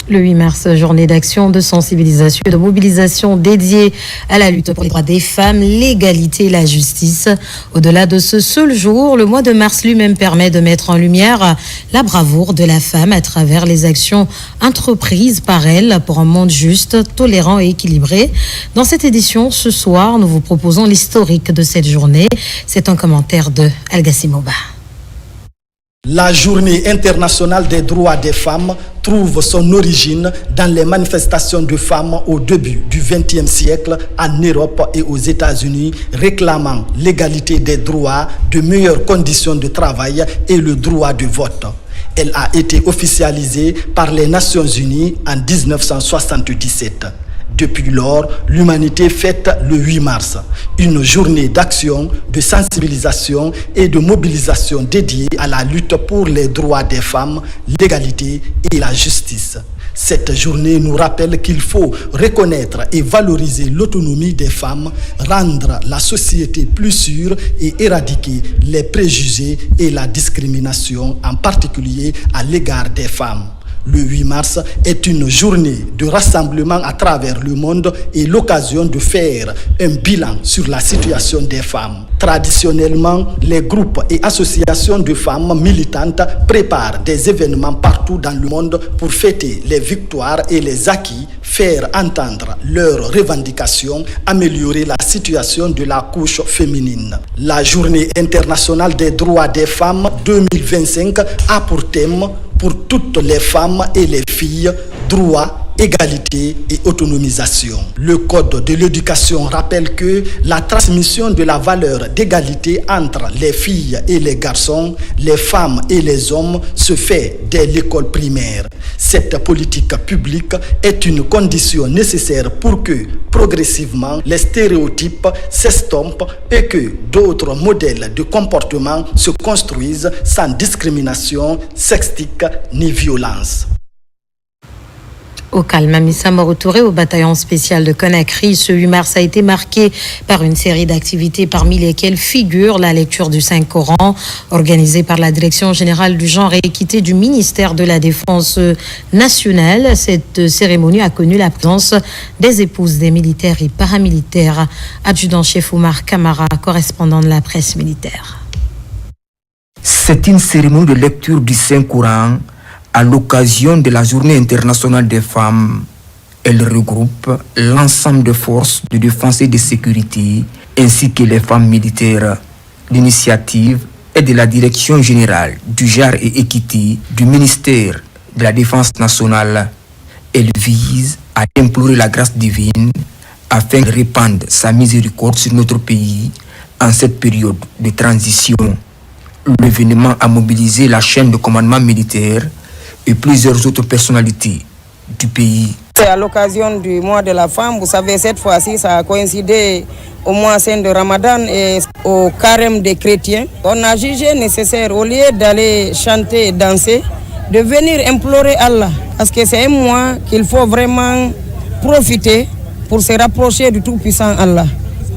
Le 8 mars, journée d'action, de sensibilisation et de mobilisation dédiée à la lutte pour les droits des femmes, l'égalité et la justice. Au-delà de ce seul jour, le mois de mars lui-même permet de mettre en lumière la bravoure de la femme à travers les actions entreprises par elle pour un monde juste, tolérant et équilibré. Dans cette édition, ce soir, nous vous proposons l'historique de cette journée. C'est un commentaire de Algassimoba. La Journée internationale des droits des femmes trouve son origine dans les manifestations de femmes au début du XXe siècle en Europe et aux États-Unis, réclamant l'égalité des droits, de meilleures conditions de travail et le droit de vote. Elle a été officialisée par les Nations Unies en 1977. Depuis lors, l'humanité fête le 8 mars, une journée d'action, de sensibilisation et de mobilisation dédiée à la lutte pour les droits des femmes, l'égalité et la justice. Cette journée nous rappelle qu'il faut reconnaître et valoriser l'autonomie des femmes, rendre la société plus sûre et éradiquer les préjugés et la discrimination, en particulier à l'égard des femmes. Le 8 mars est une journée de rassemblement à travers le monde et l'occasion de faire un bilan sur la situation des femmes. Traditionnellement, les groupes et associations de femmes militantes préparent des événements partout dans le monde pour fêter les victoires et les acquis, faire entendre leurs revendications, améliorer la situation de la couche féminine. La Journée internationale des droits des femmes 2025 a pour thème pour toutes les femmes et les filles, droits, égalité et autonomisation. Le Code de l'éducation rappelle que la transmission de la valeur d'égalité entre les filles et les garçons, les femmes et les hommes se fait dès l'école primaire. Cette politique publique est une condition nécessaire pour que, progressivement, les stéréotypes s'estompent et que d'autres modèles de comportement se construisent sans discrimination sexistique ni violence. Au calme, Amissa Morotouré, au bataillon spécial de Conakry, ce 8 mars a été marqué par une série d'activités parmi lesquelles figure la lecture du Saint-Coran organisée par la Direction générale du genre et équité du ministère de la Défense nationale. Cette cérémonie a connu la présence des épouses des militaires et paramilitaires. Adjudant-chef Oumar Kamara, correspondant de la presse militaire. C'est une cérémonie de lecture du Saint-Coran à l'occasion de la Journée internationale des femmes. Elle regroupe l'ensemble des forces de défense et de sécurité, ainsi que les femmes militaires. L'initiative est de la Direction générale du genre et équité du ministère de la Défense nationale. Elle vise à implorer la grâce divine afin de répandre sa miséricorde sur notre pays en cette période de transition. L'événement a mobilisé la chaîne de commandement militaire et plusieurs autres personnalités du pays. C'est à l'occasion du mois de la femme. Vous savez, cette fois-ci, ça a coïncidé au mois saint de Ramadan et au carême des chrétiens. On a jugé nécessaire, au lieu d'aller chanter et danser, de venir implorer Allah. Parce que c'est un mois qu'il faut vraiment profiter pour se rapprocher du Tout-Puissant Allah,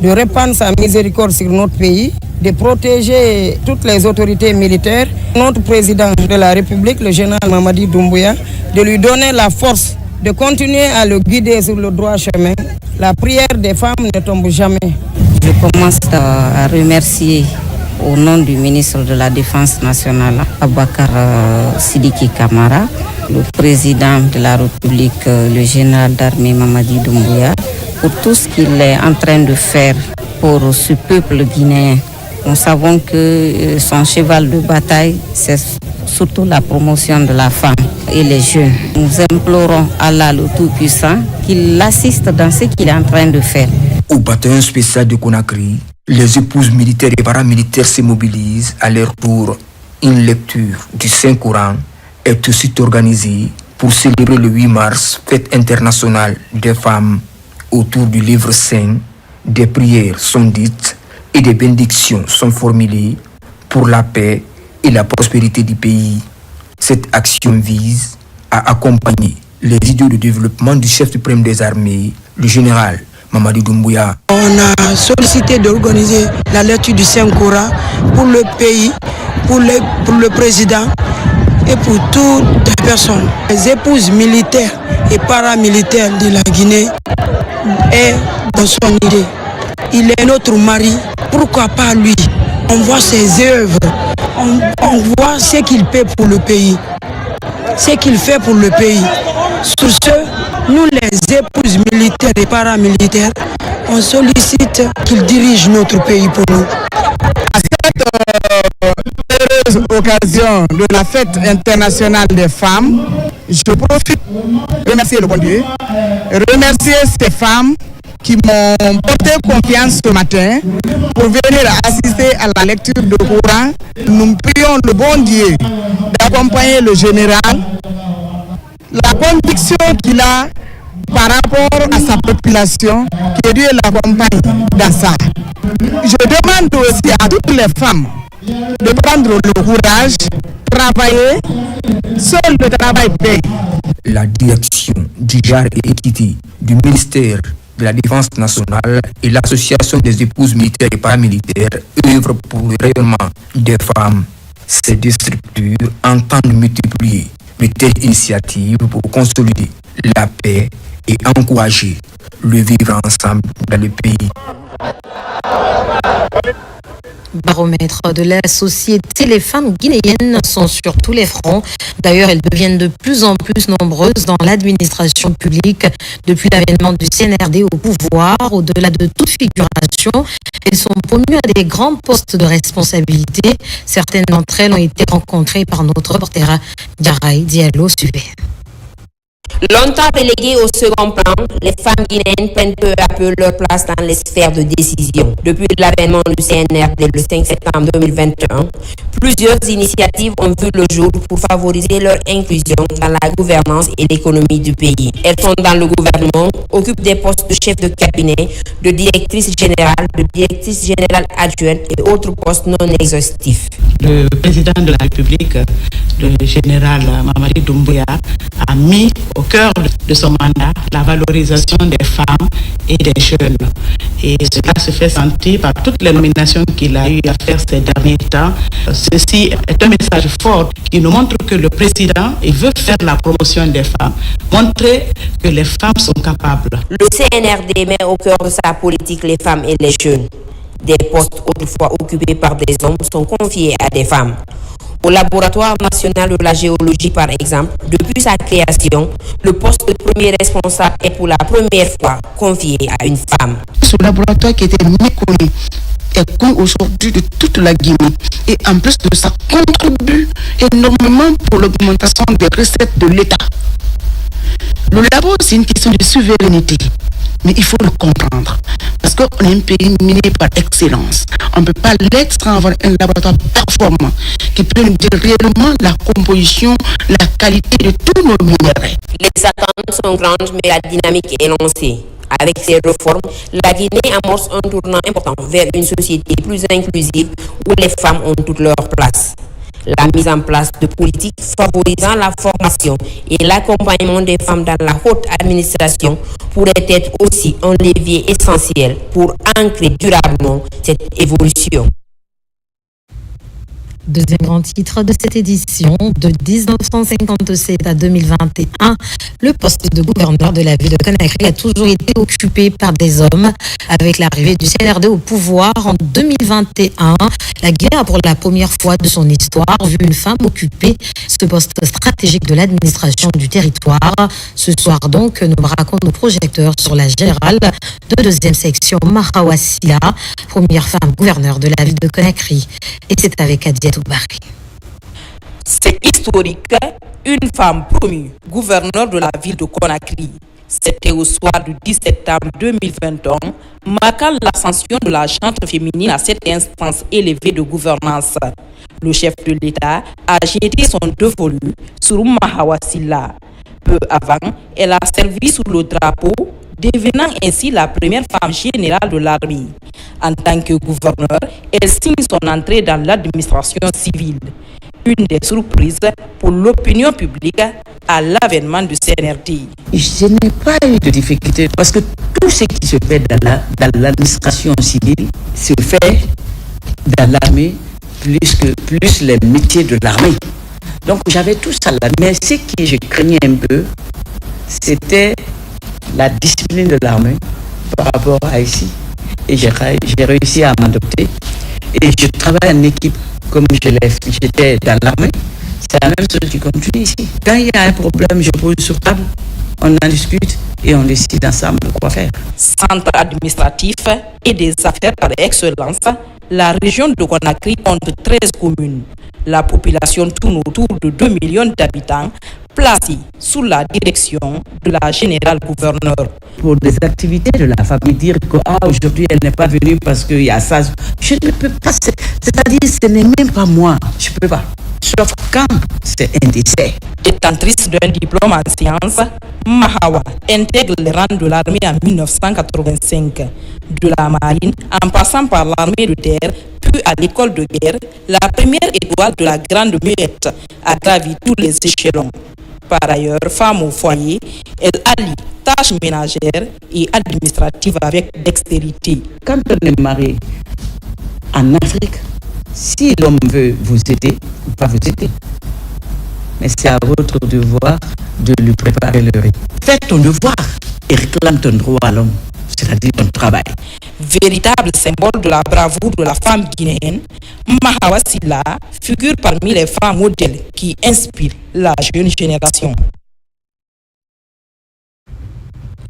de répandre sa miséricorde sur notre pays, de protéger toutes les autorités militaires, notre président de la République, le général Mamadi Doumbouya, de lui donner la force de continuer à le guider sur le droit chemin. La prière des femmes ne tombe jamais. Je commence à remercier au nom du ministre de la Défense nationale, Abakar Sidiki Kamara, le président de la République, le général d'armée Mamadi Doumbouya, pour tout ce qu'il est en train de faire pour ce peuple guinéen. Nous savons que son cheval de bataille, c'est surtout la promotion de la femme et les jeunes. Nous implorons Allah le Tout-Puissant qu'il l'assiste dans ce qu'il est en train de faire. Au bataillon spécial de Conakry, les épouses militaires et paramilitaires se mobilisent à leur tour. Une lecture du Saint-Coran est aussi organisée pour célébrer le 8 mars, fête internationale des femmes. Autour du livre saint, des prières sont dites et des bénédictions sont formulées pour la paix et la prospérité du pays. Cette action vise à accompagner les idées de développement du chef suprême des armées, le général Mamadi Doumbouya. On a sollicité d'organiser la lecture du Saint-Coran pour le pays, pour le président et pour toutes les personnes. Les épouses militaires et paramilitaires de la Guinée est dans son idée. Il est notre mari, pourquoi pas lui? On voit ses œuvres, on voit ce qu'il paie pour le pays, ce qu'il fait pour le pays. Sur ce, nous les épouses militaires et paramilitaires, on sollicite qu'il dirige notre pays pour nous. À cette heureuse occasion de la fête internationale des femmes, je profite de remercier le bon Dieu, remercier ces femmes qui m'ont porté confiance ce matin pour venir assister à la lecture du Coran. Nous prions le bon Dieu d'accompagner le général, la conviction qu'il a par rapport à sa population, que Dieu l'accompagne dans ça. Je demande aussi à toutes les femmes de prendre le courage, travailler, seul le travail paie. La direction du genre et équité du ministère de la Défense nationale et l'association des épouses militaires et paramilitaires œuvrent pour le rayonnement des femmes. Ces deux structures entendent multiplier de telles initiatives pour consolider la paix et encourager le vivre ensemble dans le pays. Baromètre de la société, les femmes guinéennes sont sur tous les fronts. D'ailleurs, elles deviennent de plus en plus nombreuses dans l'administration publique. Depuis l'avènement du CNRD au pouvoir, au-delà de toute figuration, elles sont promues à des grands postes de responsabilité. Certaines d'entre elles ont été rencontrées par notre reporter Diaraï Diallo. Suivez. Longtemps reléguées au second plan, les femmes guinéennes prennent peu à peu leur place dans les sphères de décision. Depuis l'avènement du CNRD le 5 septembre 2021, plusieurs initiatives ont vu le jour pour favoriser leur inclusion dans la gouvernance et l'économie du pays. Elles sont dans le gouvernement, occupent des postes de chef de cabinet, de directrice générale adjointe et autres postes non exhaustifs. Le président de la République, le général Mamadi Doumbouya, a mis au cœur de son mandat la valorisation des femmes et des jeunes. Et cela se fait sentir par toutes les nominations qu'il a eu à faire ces derniers temps. Ceci est un message fort qui nous montre que le président veut faire la promotion des femmes, montrer que les femmes sont capables. Le CNRD met au cœur de sa politique les femmes et les jeunes. Des postes autrefois occupés par des hommes sont confiés à des femmes. Au laboratoire national de la géologie, par exemple, depuis sa création, le poste de premier responsable est pour la première fois confié à une femme. Ce laboratoire qui était méconnu est connu aujourd'hui de toute la Guinée. Et en plus de ça, contribue énormément pour l'augmentation des recettes de l'État. Le labo, c'est une question de souveraineté. mais il faut le comprendre. Parce qu'on est un pays miné par excellence. On ne peut pas l'être sans avoir un laboratoire performant qui peut nous dire réellement la composition, la qualité de tous nos minéraux. Les attentes sont grandes, mais la dynamique est lancée. Avec ces réformes, la Guinée amorce un tournant important vers une société plus inclusive où les femmes ont toute leur place. La mise en place de politiques favorisant la formation et l'accompagnement des femmes dans la haute administration pourrait être aussi un levier essentiel pour ancrer durablement cette évolution. Deuxième grand titre de cette édition, de 1957 à 2021, le poste de gouverneur de la ville de Conakry a toujours été occupé par des hommes. Avec l'arrivée du CNRD au pouvoir en 2021, la Guinée a pour la première fois de son histoire vu une femme occuper ce poste stratégique de l'administration du territoire. Ce soir donc, nous braquons nos projecteurs sur la générale de deuxième section, Mahawa Silla, première femme gouverneure de la ville de Conakry. Et c'est avec Adiatou Barry. C'est historique, une femme promue gouverneur de la ville de Conakry. C'était au soir du 10 septembre 2021, marquant l'ascension de la gente féminine à cette instance élevée de gouvernance. Le chef de l'État a jeté son dévolu sur Mahawa Silla. Peu avant, elle a servi sous le drapeau, devenant ainsi la première femme générale de l'armée. En tant que gouverneur, elle signe son entrée dans l'administration civile. Une des surprises pour l'opinion publique à l'avènement du CNRD. Je n'ai pas eu de difficulté parce que tout ce qui se fait dans l'administration civile se fait dans l'armée plus les métiers de l'armée. Donc j'avais tout ça là. Mais ce que je craignais un peu, c'était la discipline de l'armée par rapport à ici. Et j'ai réussi à m'adopter. Et je travaille en équipe comme j'étais dans l'armée. C'est la même chose qui continue ici. Quand il y a un problème, je pose sur table, on en discute et on décide ensemble quoi faire. Centre administratif et des affaires par excellence, la région de Conakry compte 13 communes. La population tourne autour de 2 millions d'habitants, placés sous la direction de la générale gouverneure. Pour des activités de la famille, dire que aujourd'hui elle n'est pas venue parce qu'il y a ça, je ne peux pas. C'est-à-dire, ce n'est même pas moi. Je ne peux pas. Sauf quand c'est un décès. Détentrice d'un diplôme en sciences, Mahawa intègre les rangs de l'armée en 1985. De la marine, en passant par l'armée de terre, puis à l'école de guerre, la première étoile de la Grande Muette a gravi tous les échelons. Par ailleurs, femme au foyer, elle allie tâches ménagères et administratives avec dextérité. Quand on est marié en Afrique, si l'homme veut vous aider, il va vous aider. Mais c'est à votre devoir de lui préparer le riz. Fais ton devoir et réclame ton droit à l'homme, c'est-à-dire ton travail. Véritable symbole de la bravoure de la femme guinéenne, Mahawa Silla figure parmi les femmes modèles qui inspirent la jeune génération.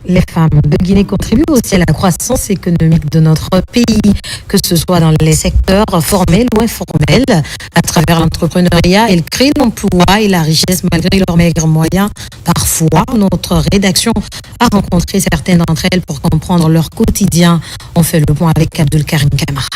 Les femmes de Guinée contribuent aussi à la croissance économique de notre pays, que ce soit dans les secteurs formels ou informels. À travers l'entrepreneuriat, elles créent l'emploi et la richesse malgré leurs maigres moyens. Parfois, notre rédaction a rencontré certaines d'entre elles pour comprendre leur quotidien. On fait le point avec Abdul Karim Kamara.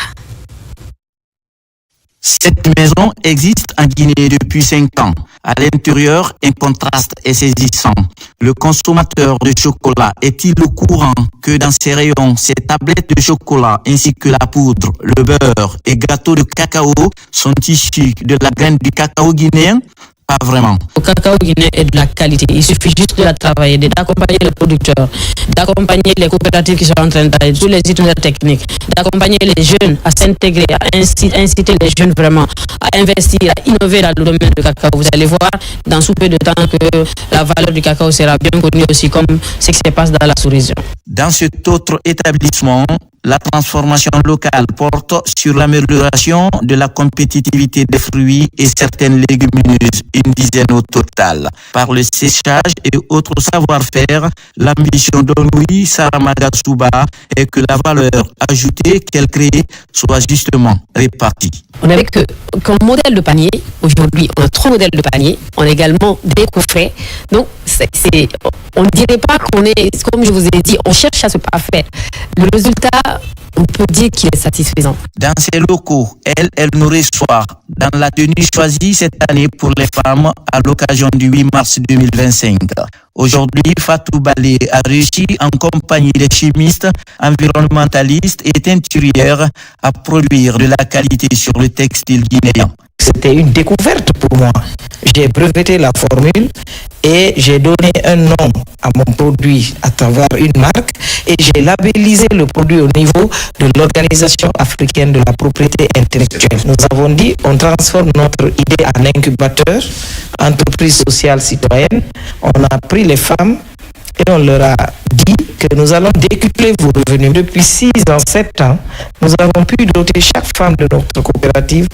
Cette maison existe en Guinée depuis 5 ans. À l'intérieur, un contraste est saisissant. Le consommateur de chocolat est-il au courant que dans ces rayons, ces tablettes de chocolat ainsi que la poudre, le beurre et gâteaux de cacao sont issus de la graine du cacao guinéen? Pas vraiment. Le cacao guinéen est de la qualité. Il suffit juste de la travailler, d'accompagner les producteurs, d'accompagner les coopératives qui sont en train d'aller, tous les itinéraires techniques, d'accompagner les jeunes à s'intégrer, à inciter les jeunes vraiment à investir, à innover dans le domaine du cacao. Vous allez voir dans sous peu de temps que la valeur du cacao sera bien connue aussi comme ce qui se passe dans la sous-région. Dans cet autre établissement, la transformation locale porte sur l'amélioration de la compétitivité des fruits et certaines légumineuses, une dizaine au total. Par le séchage et autres savoir-faire, l'ambition d'Onui Saramaga Souba est que la valeur ajoutée qu'elle crée soit justement répartie. On avait comme modèle de panier, aujourd'hui on a 3 modèles de panier, on a également des coffrets. Donc on ne dirait pas qu'on est, comme je vous ai dit, on cherche à se parfaire. Le résultat, on peut dire qu'il est satisfaisant. Dans ces locaux, elle nous reçoit dans la tenue choisie cette année pour les femmes à l'occasion du 8 mars 2025. Aujourd'hui, Fatou Balé a réussi en compagnie des chimistes, environnementalistes et teinturières à produire de la qualité sur le textile guinéen. C'était une découverte pour moi. J'ai breveté la formule et j'ai donné un nom à mon produit à travers une marque et j'ai labellisé le produit au niveau de l'Organisation africaine de la propriété intellectuelle. Nous avons dit on transforme notre idée en incubateur, entreprise sociale citoyenne. On a pris les femmes et on leur a dit que nous allons décupler vos revenus. Depuis 6 ans, 7 ans, nous avons pu doter chaque femme de notre coopérative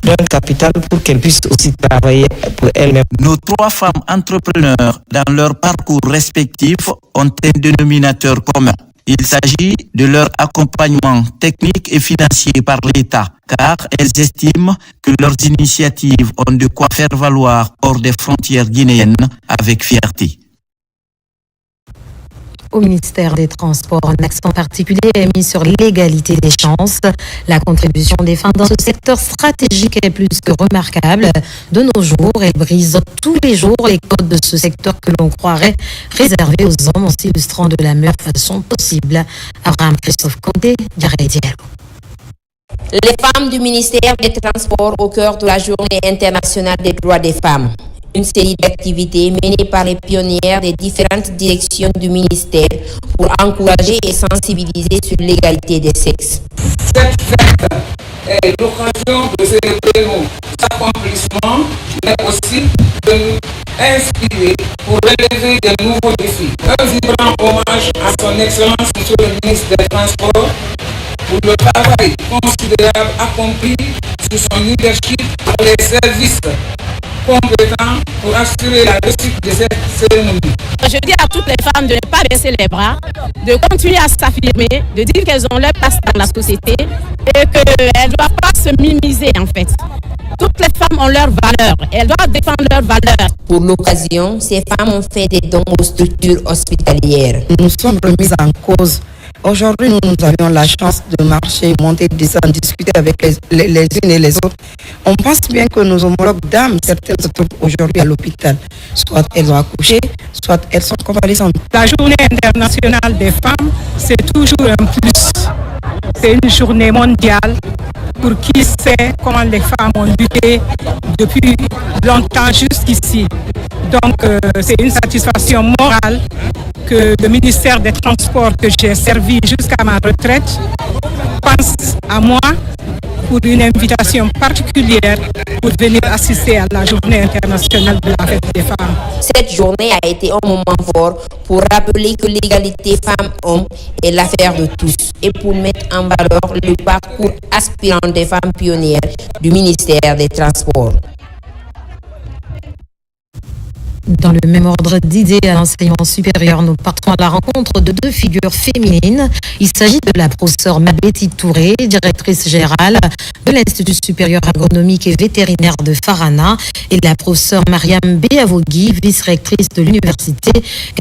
d'un capital pour qu'elle puisse aussi travailler pour elle-même. Nos 3 femmes entrepreneurs, dans leur parcours respectif, ont un dénominateur commun. Il s'agit de leur accompagnement technique et financier par l'État, car elles estiment que leurs initiatives ont de quoi faire valoir hors des frontières guinéennes avec fierté. Au ministère des Transports, un accent particulier est mis sur l'égalité des chances. La contribution des femmes dans ce secteur stratégique est plus que remarquable. De nos jours, elles brisent tous les jours les codes de ce secteur que l'on croirait réservé aux hommes en s'illustrant de la meilleure façon possible. Abraham Christophe Conté, Diarra Diallo. Les femmes du ministère des Transports au cœur de la Journée internationale des droits des femmes. Une série d'activités menées par les pionnières des différentes directions du ministère pour encourager et sensibiliser sur l'égalité des sexes. Cette fête est l'occasion de célébrer nos accomplissements, mais aussi de nous inspirer pour relever de nouveaux défis. Un vibrant hommage à son Excellence, Monsieur le ministre des Transports, pour le travail considérable accompli sous son leadership par les services compétents pour assurer la réussite de cette cérémonie. Je dis à toutes les femmes de ne pas baisser les bras, de continuer à s'affirmer, de dire qu'elles ont leur place dans la société et qu'elles ne doivent pas se minimiser en fait. Toutes les femmes ont leurs valeurs, elles doivent défendre leurs valeurs. Pour l'occasion, ces femmes ont fait des dons aux structures hospitalières. Nous sommes remises en cause. Aujourd'hui, nous avions la chance de marcher, monter, descendre, discuter avec les unes et les autres. On pense bien que nos homologues dames, certaines se trouvent aujourd'hui à l'hôpital. Soit elles ont accouché, soit elles sont convalescentes. La journée internationale des femmes, c'est toujours un plus. C'est une journée mondiale pour qui sait comment les femmes ont lutté depuis longtemps jusqu'ici. Donc, c'est une satisfaction morale que le ministère des Transports que j'ai servi jusqu'à ma retraite pense à moi pour une invitation particulière pour venir assister à la journée internationale de la fête des femmes. Cette journée a été un moment fort pour rappeler que l'égalité femmes-hommes est l'affaire de tous et pour mettre en valeur le parcours aspirant des femmes pionnières du ministère des Transports. Dans le même ordre d'idées à l'enseignement supérieur, nous partons à la rencontre de 2 figures féminines. Il s'agit de la professeure Mabeti Touré, directrice générale de l'Institut supérieur agronomique et vétérinaire de Farana, et la professeure Mariam Beavogui, vice-rectrice de l'université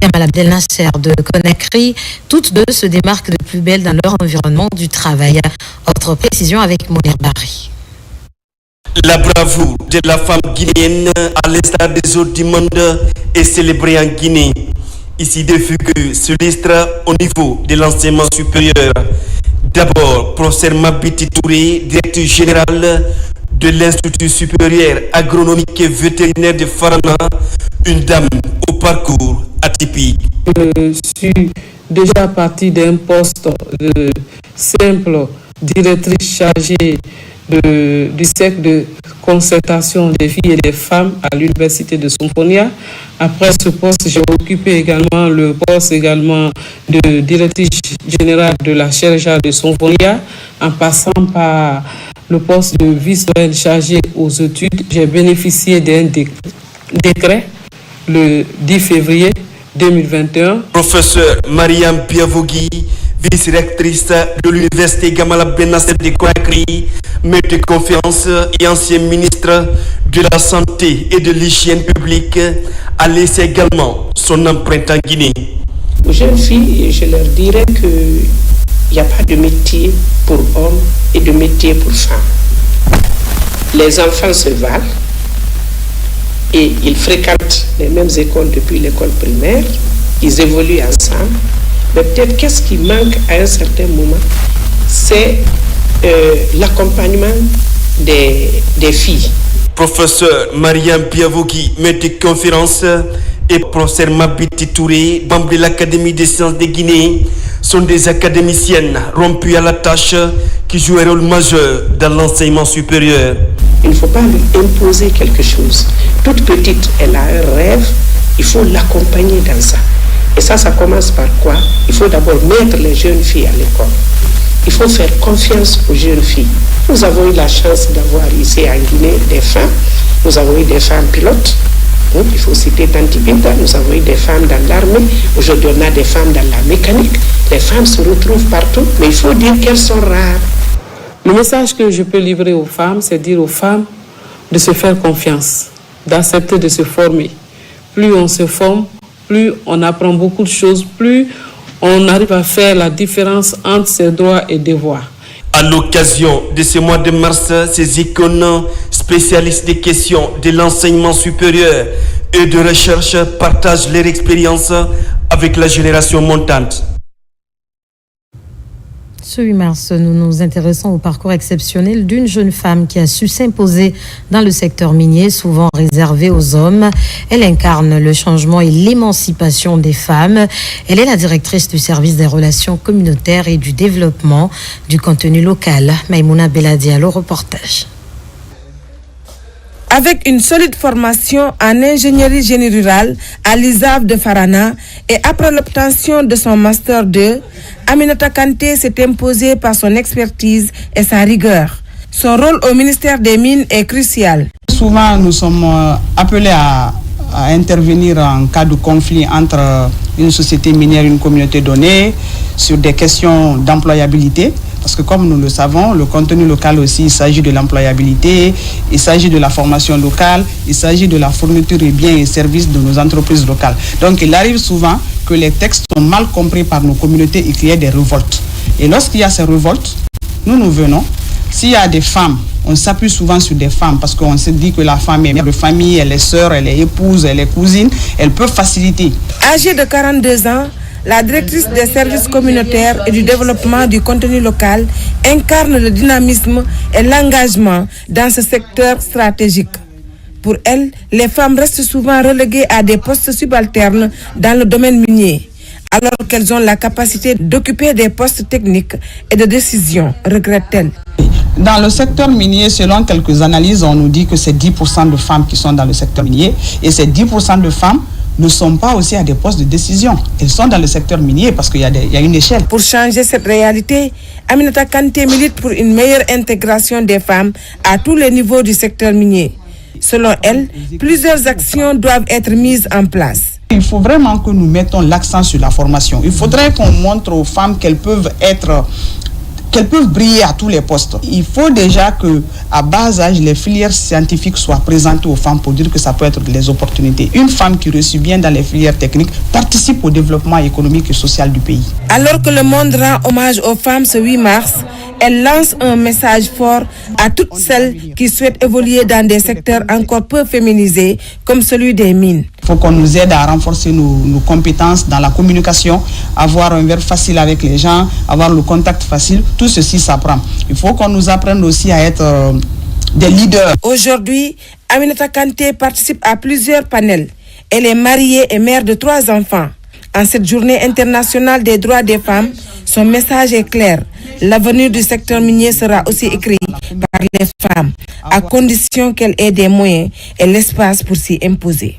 Gamal Abdel Nasser de Conakry. Toutes 2 se démarquent de plus belle dans leur environnement du travail. Autre précision avec Mounir Barry. La bravoure de la femme guinéenne, à l'instar des autres du monde, est célébrée en Guinée. Ici, des figures s'illustrent au niveau de l'enseignement supérieur. D'abord, professeur Mabeti Touré, directeur général de l'Institut supérieur agronomique et vétérinaire de Farana, une dame au parcours atypique. Je suis déjà partie d'un poste de simple directrice chargée du cercle de concertation des filles et des femmes à l'université de Symphonia. Après ce poste, j'ai occupé également le poste de directrice générale de la chaire de Symphonia, en passant par le poste de vice-doyenne chargé aux études. J'ai bénéficié d'un décret le 10 février 2021. Professeur Mariam Beavogui, vice-rectrice de l'université Gamal Abdel Nasser de Conakry, maître de conférence et ancien ministre de la Santé et de l'Hygiène publique, a laissé également son empreinte en Guinée. Aux jeunes filles, je leur dirais qu'il n'y a pas de métier pour hommes et de métier pour femmes. Les enfants se valent et ils fréquentent les mêmes écoles depuis l'école primaire, ils évoluent ensemble. Mais peut-être qu'est-ce qui manque à un certain moment, c'est l'accompagnement des filles. Professeur Mariam Biavogi, maître de conférence, et professeur Mabiti Touré, membre de l'Académie des sciences de Guinée, sont des académiciennes rompues à la tâche qui jouent un rôle majeur dans l'enseignement supérieur. Il ne faut pas lui imposer quelque chose. Toute petite, elle a un rêve, il faut l'accompagner dans ça. Et ça commence par quoi? Il faut d'abord mettre les jeunes filles à l'école. Il faut faire confiance aux jeunes filles. Nous avons eu la chance d'avoir ici en Guinée des femmes. Nous avons eu des femmes pilotes. Il faut citer Tanti Binta. Nous avons eu des femmes dans l'armée. Aujourd'hui, on a des femmes dans la mécanique. Les femmes se retrouvent partout, mais il faut dire qu'elles sont rares. Le message que je peux livrer aux femmes, c'est dire aux femmes de se faire confiance, d'accepter de se former. Plus on se forme, plus on apprend beaucoup de choses, plus on arrive à faire la différence entre ses droits et devoirs. À l'occasion de ce mois de mars, ces icônes spécialistes des questions de l'enseignement supérieur et de recherche partagent leur expérience avec la génération montante. Ce 8 mars, nous nous intéressons au parcours exceptionnel d'une jeune femme qui a su s'imposer dans le secteur minier, souvent réservé aux hommes. Elle incarne le changement et l'émancipation des femmes. Elle est la directrice du service des relations communautaires et du développement du contenu local. Maïmouna Beladialo, reportage. Avec une solide formation en ingénierie génie rural à l'ISAV de Farana et après l'obtention de son master 2, Aminata Kanté s'est imposée par son expertise et sa rigueur. Son rôle au ministère des Mines est crucial. Souvent, nous sommes appelés à intervenir en cas de conflit entre une société minière et une communauté donnée sur des questions d'employabilité. Parce que comme nous le savons, le contenu local aussi, il s'agit de l'employabilité, il s'agit de la formation locale, il s'agit de la fourniture de biens et services de nos entreprises locales. Donc il arrive souvent que les textes sont mal compris par nos communautés et qu'il y ait des révoltes. Et lorsqu'il y a ces révoltes, nous venons. S'il y a des femmes, on s'appuie souvent sur des femmes parce qu'on se dit que la femme est mère de famille, elle est sœur, elle est épouse, elle est cousine, elle peut faciliter. Âgée de 42 ans, la directrice des services communautaires et du développement du contenu local incarne le dynamisme et l'engagement dans ce secteur stratégique. Pour elle, les femmes restent souvent reléguées à des postes subalternes dans le domaine minier, alors qu'elles ont la capacité d'occuper des postes techniques et de décision, regrette-t-elle. Dans le secteur minier, selon quelques analyses, on nous dit que c'est 10% de femmes qui sont dans le secteur minier et ces 10% de femmes ne sont pas aussi à des postes de décision. Elles sont dans le secteur minier parce qu'il y a une échelle. Pour changer cette réalité, Aminata Kanté milite pour une meilleure intégration des femmes à tous les niveaux du secteur minier. Selon elle, plusieurs actions doivent être mises en place. Il faut vraiment que nous mettons l'accent sur la formation. Il faudrait qu'on montre aux femmes qu'elles peuvent briller à tous les postes. Il faut déjà qu'à bas âge, les filières scientifiques soient présentées aux femmes pour dire que ça peut être des opportunités. Une femme qui réussit bien dans les filières techniques participe au développement économique et social du pays. Alors que le monde rend hommage aux femmes ce 8 mars, elle lance un message fort à toutes celles qui souhaitent évoluer dans des secteurs encore peu féminisés, comme celui des mines. Il faut qu'on nous aide à renforcer nos compétences dans la communication, avoir un verbe facile avec les gens, avoir le contact facile. Tout ceci s'apprend. Il faut qu'on nous apprenne aussi à être des leaders. Aujourd'hui, Aminata Kanté participe à plusieurs panels. Elle est mariée et mère de 3 enfants. En cette journée internationale des droits des femmes, son message est clair. L'avenir du secteur minier sera aussi écrit par les femmes, à condition qu'elles aient des moyens et l'espace pour s'y imposer.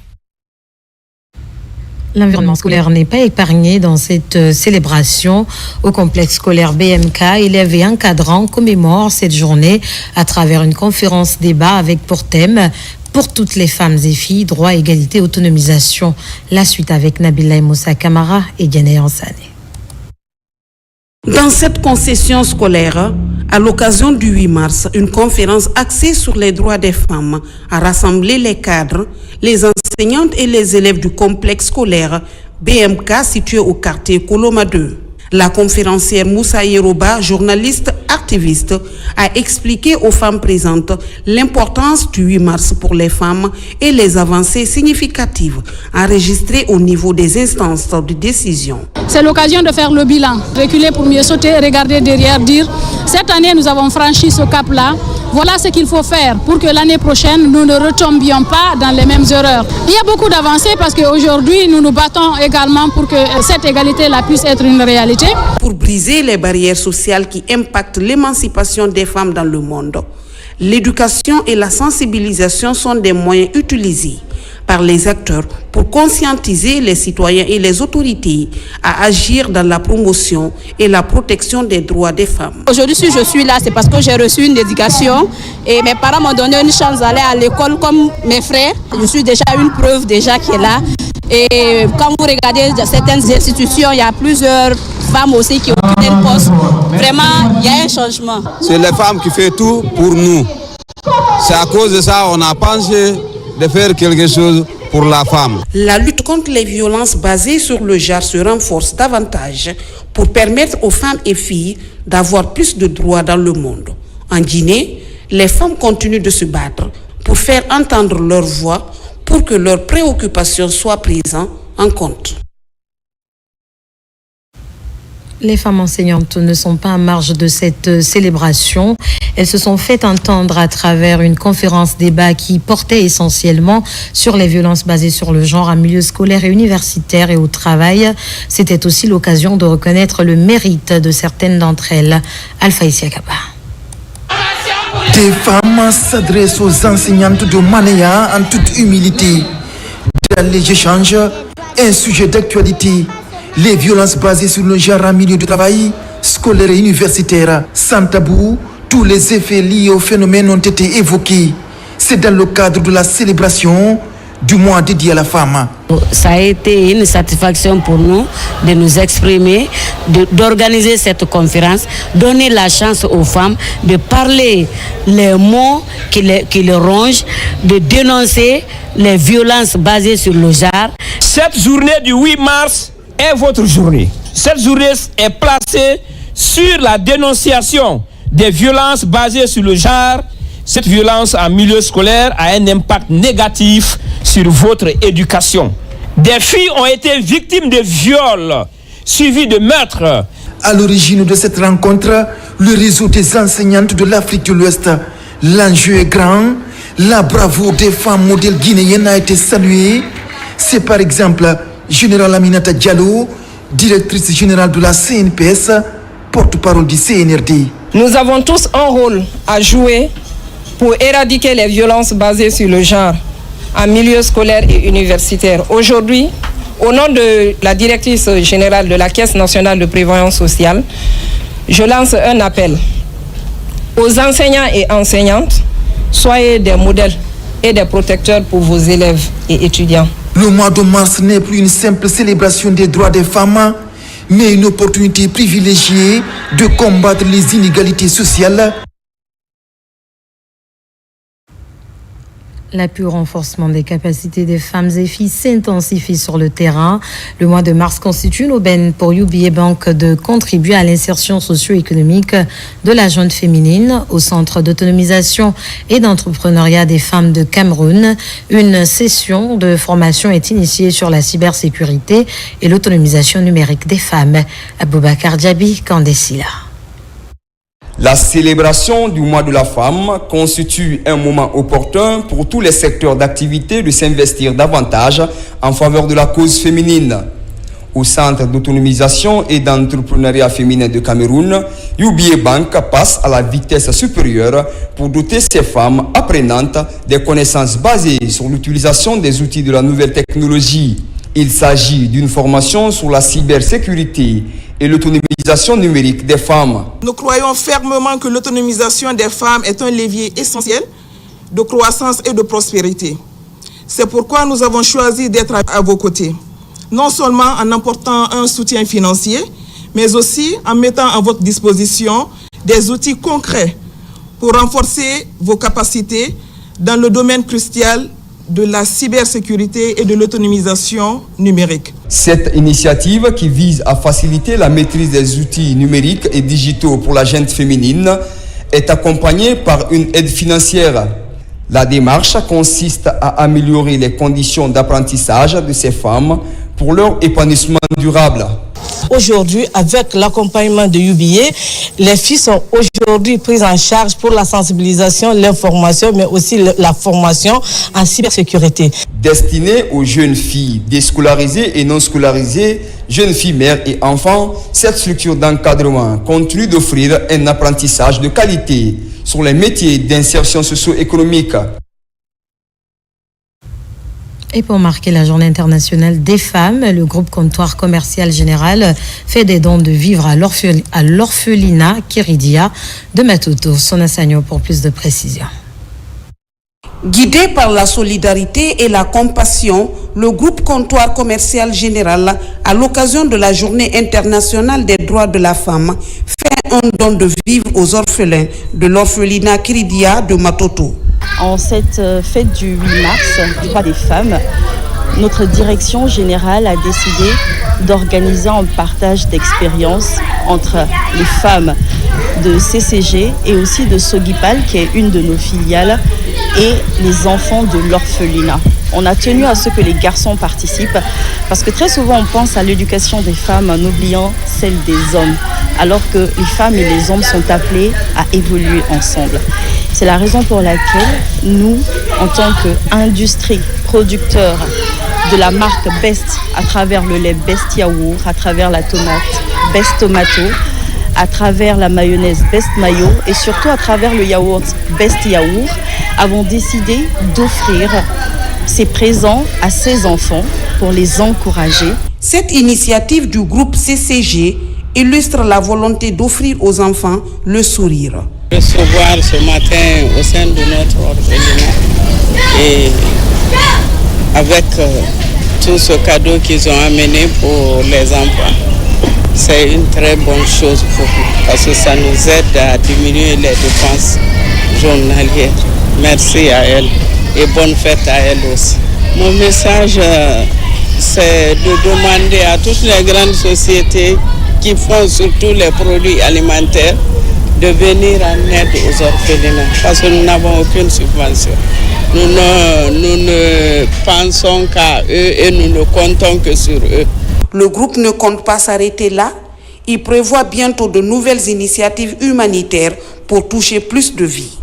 L'environnement scolaire n'est pas épargné dans cette célébration. Au complexe scolaire BMK, élèves et encadrants commémorent cette journée à travers une conférence débat avec pour thème « Pour toutes les femmes et filles, droit, égalité, autonomisation ». La suite avec Nabila Moussa Kamara et Diane Ansane. Dans cette concession scolaire, à l'occasion du 8 mars, une conférence axée sur les droits des femmes a rassemblé les cadres, les enseignantes et les élèves du complexe scolaire BMK situé au quartier Koloma 2. La conférencière Moussa Yeroba, journaliste activiste, a expliqué aux femmes présentes l'importance du 8 mars pour les femmes et les avancées significatives enregistrées au niveau des instances de décision. C'est l'occasion de faire le bilan, reculer pour mieux sauter, regarder derrière, dire cette année nous avons franchi ce cap-là. Voilà ce qu'il faut faire pour que l'année prochaine, nous ne retombions pas dans les mêmes erreurs. Il y a beaucoup d'avancées parce qu'aujourd'hui, nous nous battons également pour que cette égalité-là puisse être une réalité. Pour briser les barrières sociales qui impactent l'émancipation des femmes dans le monde, l'éducation et la sensibilisation sont des moyens utilisés par les acteurs pour conscientiser les citoyens et les autorités à agir dans la promotion et la protection des droits des femmes. Aujourd'hui, si je suis là, c'est parce que j'ai reçu une éducation et mes parents m'ont donné une chance d'aller à l'école comme mes frères. Je suis déjà une preuve déjà qui est là. Et quand vous regardez certaines institutions, il y a plusieurs femmes aussi qui occupent des postes. Vraiment, il y a un changement. C'est les femmes qui font tout pour nous. C'est à cause de ça qu'on a pensé de faire quelque chose pour la femme. La lutte contre les violences basées sur le genre se renforce davantage pour permettre aux femmes et filles d'avoir plus de droits dans le monde. En Guinée, les femmes continuent de se battre pour faire entendre leur voix pour que leurs préoccupations soient prises en compte. Les femmes enseignantes ne sont pas en marge de cette célébration. Elles se sont fait entendre à travers une conférence débat qui portait essentiellement sur les violences basées sur le genre en milieu scolaire et universitaire et au travail. C'était aussi l'occasion de reconnaître le mérite de certaines d'entre elles. Alpha Isiakaba. Des femmes s'adressent aux enseignantes de Manéa en toute humilité. Dans les échanges, un sujet d'actualité. Les violences basées sur le genre en milieu de travail, scolaire et universitaire. Sans tabou, tous les effets liés au phénomène ont été évoqués. C'est dans le cadre de la célébration du mois dédié à la femme. Ça a été une satisfaction pour nous de nous exprimer, d'organiser cette conférence, donner la chance aux femmes de parler les mots qui les rongent, de dénoncer les violences basées sur le genre. Cette journée du 8 mars est votre journée. Cette journée est placée sur la dénonciation des violences basées sur le genre. Cette violence en milieu scolaire a un impact négatif sur votre éducation. Des filles ont été victimes de viols suivis de meurtres. À l'origine de cette rencontre, le réseau des enseignantes de l'Afrique de l'Ouest. L'enjeu est grand. La bravoure des femmes modèles guinéennes a été saluée. C'est par exemple Général Aminata Diallo, directrice générale de la CNPS, porte-parole du CNRD. Nous avons tous un rôle à jouer pour éradiquer les violences basées sur le genre en milieu scolaire et universitaire. Aujourd'hui, au nom de la directrice générale de la Caisse nationale de prévoyance sociale, je lance un appel aux enseignants et enseignantes. Soyez des modèles et des protecteurs pour vos élèves et étudiants. Le mois de mars n'est plus une simple célébration des droits des femmes, mais une opportunité privilégiée de combattre les inégalités sociales. L'appui au renforcement des capacités des femmes et filles s'intensifie sur le terrain. Le mois de mars constitue une aubaine pour UBA Bank de contribuer à l'insertion socio-économique de la jeune féminine au Centre d'autonomisation et d'entrepreneuriat des femmes de Cameroun. Une session de formation est initiée sur la cybersécurité et l'autonomisation numérique des femmes. Aboubakar Diaby, Kandesila. La célébration du mois de la femme constitue un moment opportun pour tous les secteurs d'activité de s'investir davantage en faveur de la cause féminine. Au Centre d'autonomisation et d'entrepreneuriat féminin de Cameroun, UBA Bank passe à la vitesse supérieure pour doter ces femmes apprenantes des connaissances basées sur l'utilisation des outils de la nouvelle technologie. Il s'agit d'une formation sur la cybersécurité et l'autonomisation numérique des femmes. Nous croyons fermement que l'autonomisation des femmes est un levier essentiel de croissance et de prospérité. C'est pourquoi nous avons choisi d'être à vos côtés, non seulement en apportant un soutien financier, mais aussi en mettant à votre disposition des outils concrets pour renforcer vos capacités dans le domaine crucial de la cybersécurité et de l'autonomisation numérique. Cette initiative qui vise à faciliter la maîtrise des outils numériques et digitaux pour la gente féminine est accompagnée par une aide financière. La démarche consiste à améliorer les conditions d'apprentissage de ces femmes pour leur épanouissement durable. Aujourd'hui, avec l'accompagnement de UBA, les filles sont aujourd'hui prises en charge pour la sensibilisation, l'information, mais aussi la formation en cybersécurité. Destinée aux jeunes filles déscolarisées et non scolarisées, jeunes filles, mères et enfants, cette structure d'encadrement continue d'offrir un apprentissage de qualité sur les métiers d'insertion socio-économique. Et pour marquer la journée internationale des femmes, le groupe Comptoir Commercial Général fait des dons de vivres à l'orphelinat Kiridia de Matoto. Sona Sagno pour plus de précisions. Guidé par la solidarité et la compassion, le groupe Comptoir Commercial Général, à l'occasion de la Journée internationale des droits de la femme, fait un don de vivres aux orphelins de l'orphelinat Kiridia de Matoto. En cette fête du 8 mars, du droit des femmes, notre direction générale a décidé d'organiser un partage d'expériences entre les femmes de CCG et aussi de Sogipal, qui est une de nos filiales, et les enfants de l'orphelinat. On a tenu à ce que les garçons participent parce que très souvent on pense à l'éducation des femmes en oubliant celle des hommes, alors que les femmes et les hommes sont appelés à évoluer ensemble. C'est la raison pour laquelle nous, en tant qu'industrie producteur de la marque Best, à travers le lait Best Yaourt, à travers la tomate Best Tomato, à travers la mayonnaise Best Mayo et surtout à travers le yaourt Best Yaourt, avons décidé d'offrir ces présents à ces enfants pour les encourager. Cette initiative du groupe CCG illustre la volonté d'offrir aux enfants le sourire. Recevoir ce matin au sein de notre orphelinat et avec tout ce cadeau qu'ils ont amené pour les enfants. C'est une très bonne chose pour nous parce que ça nous aide à diminuer les dépenses journalières. Merci à elle et bonne fête à elle aussi. Mon message, c'est de demander à toutes les grandes sociétés qui font surtout les produits alimentaires de venir en aide aux orphelinats parce que nous n'avons aucune subvention. Nous ne pensons qu'à eux et nous ne comptons que sur eux. Le groupe ne compte pas s'arrêter là. Il prévoit bientôt de nouvelles initiatives humanitaires pour toucher plus de vies.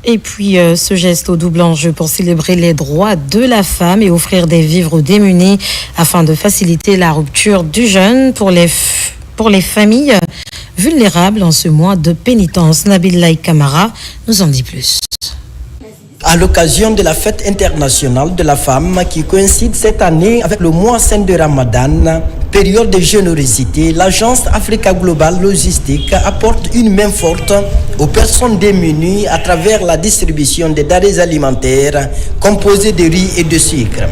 Et puis ce geste au double enjeu pour célébrer les droits de la femme et offrir des vivres aux démunis afin de faciliter la rupture du jeûne pour les familles vulnérables en ce mois de pénitence. Nabil Laïk Kamara nous en dit plus. À l'occasion de la fête internationale de la femme qui coïncide cette année avec le mois saint de Ramadan, période de générosité, l'agence Africa Global Logistique apporte une main forte aux personnes démunies à travers la distribution des denrées alimentaires composées de riz et de sucre.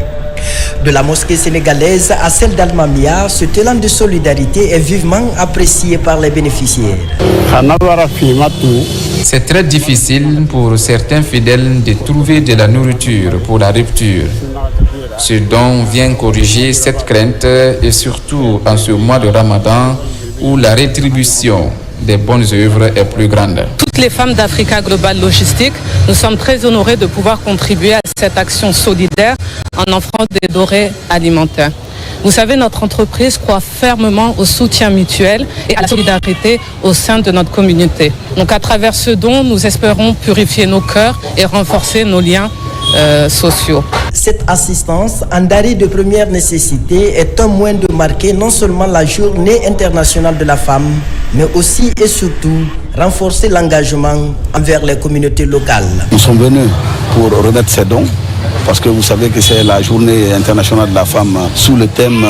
De la mosquée sénégalaise à celle d'Almamia, ce élan de solidarité est vivement apprécié par les bénéficiaires. C'est très difficile pour certains fidèles de trouver de la nourriture pour la rupture. Ce don vient corriger cette crainte et surtout en ce mois de Ramadan où la rétribution des bonnes œuvres est plus grande. Toutes les femmes d'Africa Global Logistique, nous sommes très honorées de pouvoir contribuer à cette action solidaire en offrant des denrées alimentaires. Vous savez, notre entreprise croit fermement au soutien mutuel et à la solidarité au sein de notre communauté. Donc à travers ce don, nous espérons purifier nos cœurs et renforcer nos liens sociaux. Cette assistance en denrées de première nécessité est un moyen de marquer non seulement la journée internationale de la femme, mais aussi et surtout renforcer l'engagement envers les communautés locales. Nous sommes venus pour remettre ces dons parce que vous savez que c'est la journée internationale de la femme sous le thème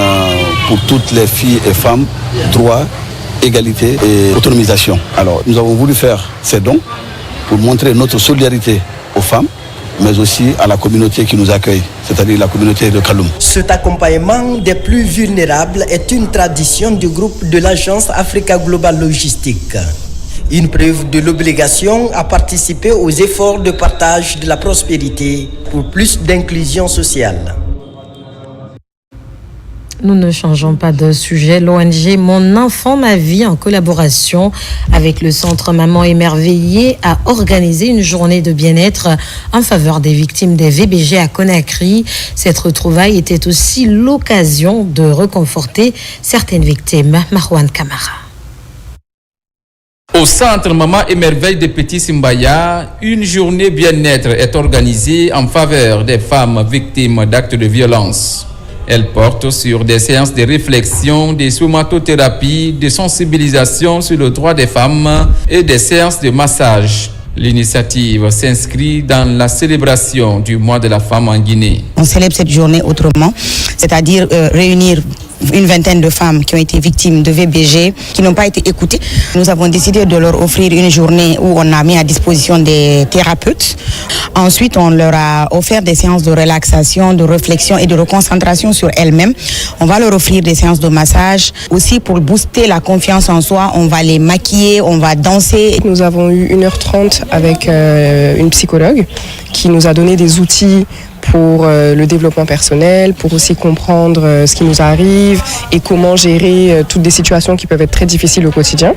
pour toutes les filles et femmes, droit, égalité et autonomisation. Alors nous avons voulu faire ces dons pour montrer notre solidarité aux femmes mais aussi à la communauté qui nous accueille, c'est-à-dire la communauté de Kaloum. Cet accompagnement des plus vulnérables est une tradition du groupe de l'agence Africa Global Logistique. Une preuve de l'obligation à participer aux efforts de partage de la prospérité pour plus d'inclusion sociale. Nous ne changeons pas de sujet. L'ONG Mon Enfant, Ma Vie, en collaboration avec le Centre Maman Émerveillée, a organisé une journée de bien-être en faveur des victimes des VBG à Conakry. Cette retrouvaille était aussi l'occasion de réconforter certaines victimes. Marwan Kamara. Au Centre Maman Émerveille de Petit Simbaya, une journée bien-être est organisée en faveur des femmes victimes d'actes de violence. Elle porte sur des séances de réflexion, de somatotherapie, de sensibilisation sur le droit des femmes et des séances de massage. L'initiative s'inscrit dans la célébration du mois de la femme en Guinée. On célèbre cette journée autrement, c'est-à-dire réunir une vingtaine de femmes qui ont été victimes de VBG, qui n'ont pas été écoutées. Nous avons décidé de leur offrir une journée où on a mis à disposition des thérapeutes. Ensuite, on leur a offert des séances de relaxation, de réflexion et de reconcentration sur elles-mêmes. On va leur offrir des séances de massage. Aussi, pour booster la confiance en soi, on va les maquiller, on va danser. Nous avons eu 1h30 avec une psychologue qui nous a donné des outils pour le développement personnel, pour aussi comprendre ce qui nous arrive et comment gérer toutes des situations qui peuvent être très difficiles au quotidien.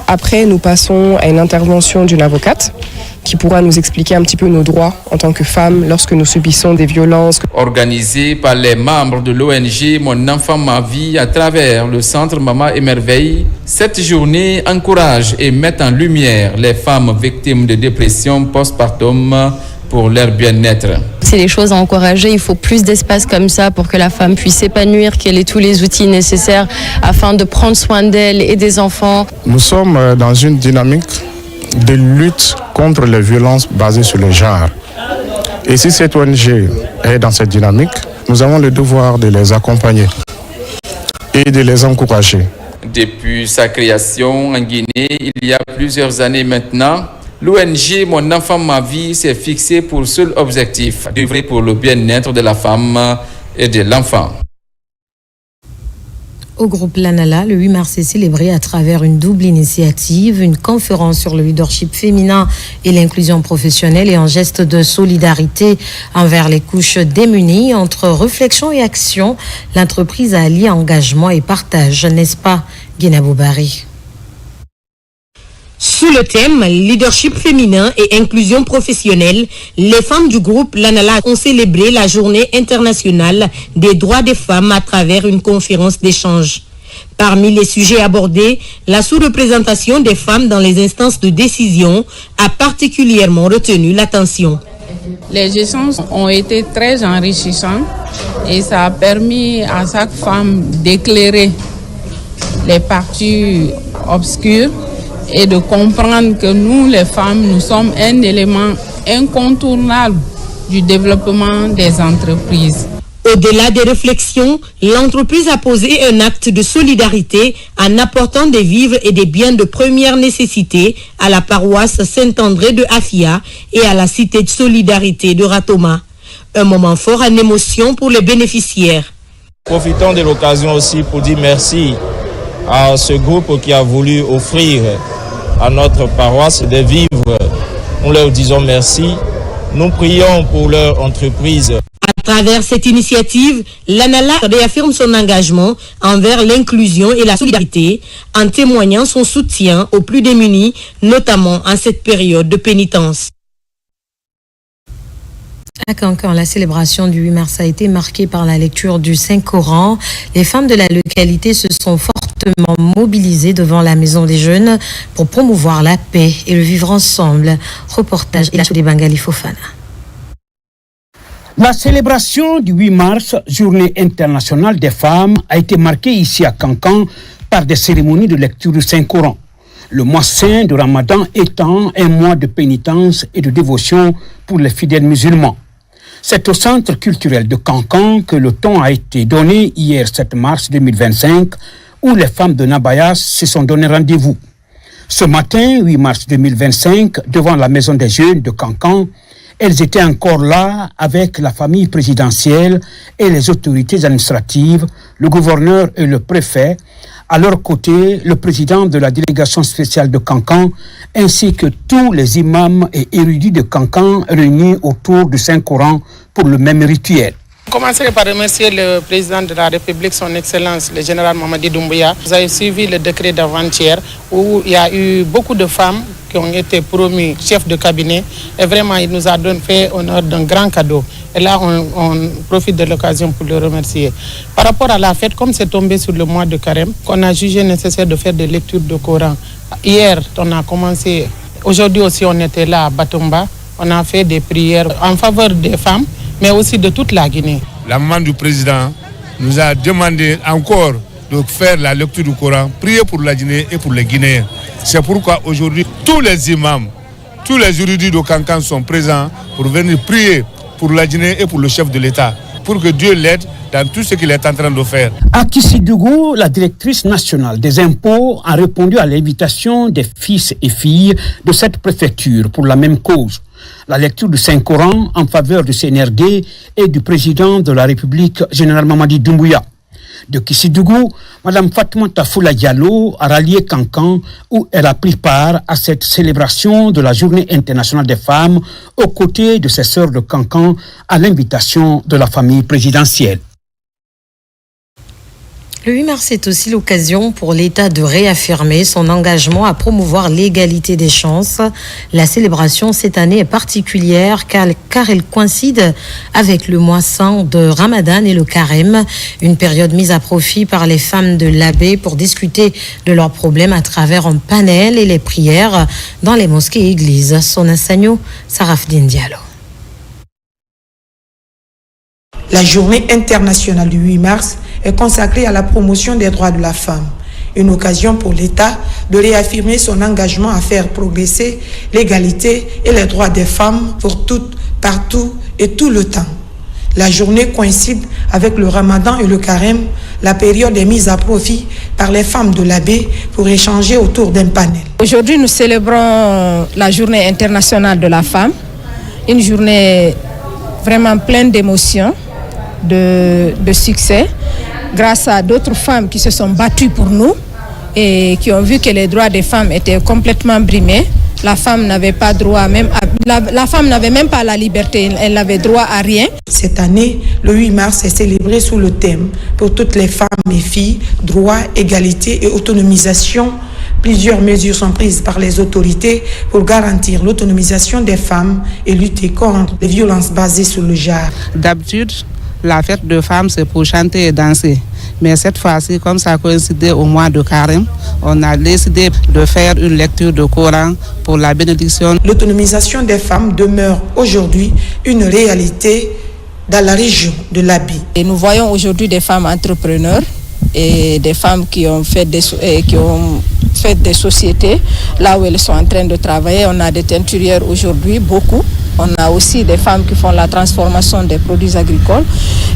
Après, nous passons à une intervention d'une avocate qui pourra nous expliquer un petit peu nos droits en tant que femmes lorsque nous subissons des violences. Organisée par les membres de l'ONG Mon Enfant, Ma Vie à travers le Centre Maman Émerveille, cette journée encourage et met en lumière les femmes victimes de dépression postpartum pour leur bien-être. C'est les choses à encourager, il faut plus d'espace comme ça pour que la femme puisse s'épanouir, qu'elle ait tous les outils nécessaires afin de prendre soin d'elle et des enfants. Nous sommes dans une dynamique de lutte contre les violences basées sur le genre. Et si cette ONG est dans cette dynamique, nous avons le devoir de les accompagner et de les encourager. Depuis sa création en Guinée, il y a plusieurs années maintenant, l'ONG Mon Enfant, Ma Vie s'est fixé pour seul objectif d'œuvrer pour le bien-être de la femme et de l'enfant. Au groupe Lanala, le 8 mars est célébré à travers une double initiative, une conférence sur le leadership féminin et l'inclusion professionnelle et un geste de solidarité envers les couches démunies. Entre réflexion et action, l'entreprise a allié engagement et partage, n'est-ce pas, Guinabou Bari? Sous le thème leadership féminin et inclusion professionnelle, les femmes du groupe Lanala ont célébré la journée internationale des droits des femmes à travers une conférence d'échange. Parmi les sujets abordés, la sous-représentation des femmes dans les instances de décision a particulièrement retenu l'attention. Les échanges ont été très enrichissants et ça a permis à chaque femme d'éclairer les parties obscures et de comprendre que nous, les femmes, nous sommes un élément incontournable du développement des entreprises. Au-delà des réflexions, l'entreprise a posé un acte de solidarité en apportant des vivres et des biens de première nécessité à la paroisse Saint-André de Afia et à la cité de solidarité de Ratoma. Un moment fort en émotion pour les bénéficiaires. Profitons de l'occasion aussi pour dire merci à ce groupe qui a voulu offrir à notre paroisse des vivres. Nous leur disons merci. Nous prions pour leur entreprise. À travers cette initiative, l'ANALA réaffirme son engagement envers l'inclusion et la solidarité en témoignant son soutien aux plus démunis, notamment en cette période de pénitence. À Cancan, la célébration du 8 mars a été marquée par la lecture du Saint-Coran. Les femmes de la localité se sont fortement mobilisées devant la Maison des Jeunes pour promouvoir la paix et le vivre ensemble. Reportage Ilachoudi Bangali Fofana. La célébration du 8 mars, journée internationale des femmes, a été marquée ici à Cancan par des cérémonies de lecture du Saint-Coran. Le mois saint de Ramadan étant un mois de pénitence et de dévotion pour les fidèles musulmans. C'est au centre culturel de Cancan que le ton a été donné hier 7 mars 2025, où les femmes de Nabayas se sont donné rendez-vous. Ce matin, 8 mars 2025, devant la Maison des Jeunes de Cancan, Elles étaient encore là avec la famille présidentielle et les autorités administratives, le gouverneur et le préfet. À leur côté, le président de la délégation spéciale de Kankan, ainsi que tous les imams et érudits de Kankan réunis autour du Saint-Coran pour le même rituel. Je commencerai par remercier le président de la République, son Excellence, le général Mamadi Doumbouya. Vous avez suivi le décret d'avant-hier où il y a eu beaucoup de femmes qui ont été promues chefs de cabinet. Et vraiment, il nous a fait honneur d'un grand cadeau. Et là, on profite de l'occasion pour le remercier. Par rapport à la fête, comme c'est tombé sur le mois de Carême, qu'on a jugé nécessaire de faire des lectures de Coran. Hier, on a commencé. Aujourd'hui aussi, on était là à Batumba. On a fait des prières en faveur des femmes, mais aussi de toute la Guinée. La maman du président nous a demandé encore de faire la lecture du Coran, prier pour la Guinée et pour les Guinéens. C'est pourquoi aujourd'hui, tous les imams, tous les érudits de Kankan sont présents pour venir prier pour la Guinée et pour le chef de l'État, pour que Dieu l'aide dans tout ce qu'il est en train de faire. À Kissidougou, la directrice nationale des impôts a répondu à l'invitation des fils et filles de cette préfecture pour la même cause. La lecture du Saint-Coran en faveur du CNRD et du président de la République, général Mamadi Doumbouya. De Kissidougou, Mme Fatoumata Foula Diallo a rallié Kankan où elle a pris part à cette célébration de la Journée internationale des femmes aux côtés de ses sœurs de Kankan à l'invitation de la famille présidentielle. Le 8 mars est aussi l'occasion pour l'État de réaffirmer son engagement à promouvoir l'égalité des chances. La célébration cette année est particulière car elle coïncide avec le mois saint de Ramadan et le Carême, une période mise à profit par les femmes de l'abbé pour discuter de leurs problèmes à travers un panel et les prières dans les mosquées et églises. Sona Sagno, Sarafdine Diallo. La journée internationale du 8 mars est consacrée à la promotion des droits de la femme. Une occasion pour l'État de réaffirmer son engagement à faire progresser l'égalité et les droits des femmes pour toutes, partout et tout le temps. La journée coïncide avec le Ramadan et le Carême. La période est mise à profit par les femmes de l'abbé pour échanger autour d'un panel. Aujourd'hui, nous célébrons la journée internationale de la femme, une journée vraiment pleine d'émotions, de succès, grâce à d'autres femmes qui se sont battues pour nous et qui ont vu que les droits des femmes étaient complètement brimés. La femme n'avait pas droit même la femme n'avait même pas la liberté, elle n'avait droit à rien. Cette année, le 8 mars est célébré sous le thème pour toutes les femmes et filles, droit, égalité et autonomisation. Plusieurs mesures sont prises par les autorités pour garantir l'autonomisation des femmes et lutter contre les violences basées sur le genre. D'habitude, la fête de femmes, c'est pour chanter et danser. Mais cette fois-ci, comme ça a coïncidé au mois de Carême, on a décidé de faire une lecture de Coran pour la bénédiction. L'autonomisation des femmes demeure aujourd'hui une réalité dans la région de l'Abi. Et nous voyons aujourd'hui des femmes entrepreneurs et des femmes qui ont fait des sociétés là où elles sont en train de travailler. On a des teinturières aujourd'hui, beaucoup. On a aussi des femmes qui font la transformation des produits agricoles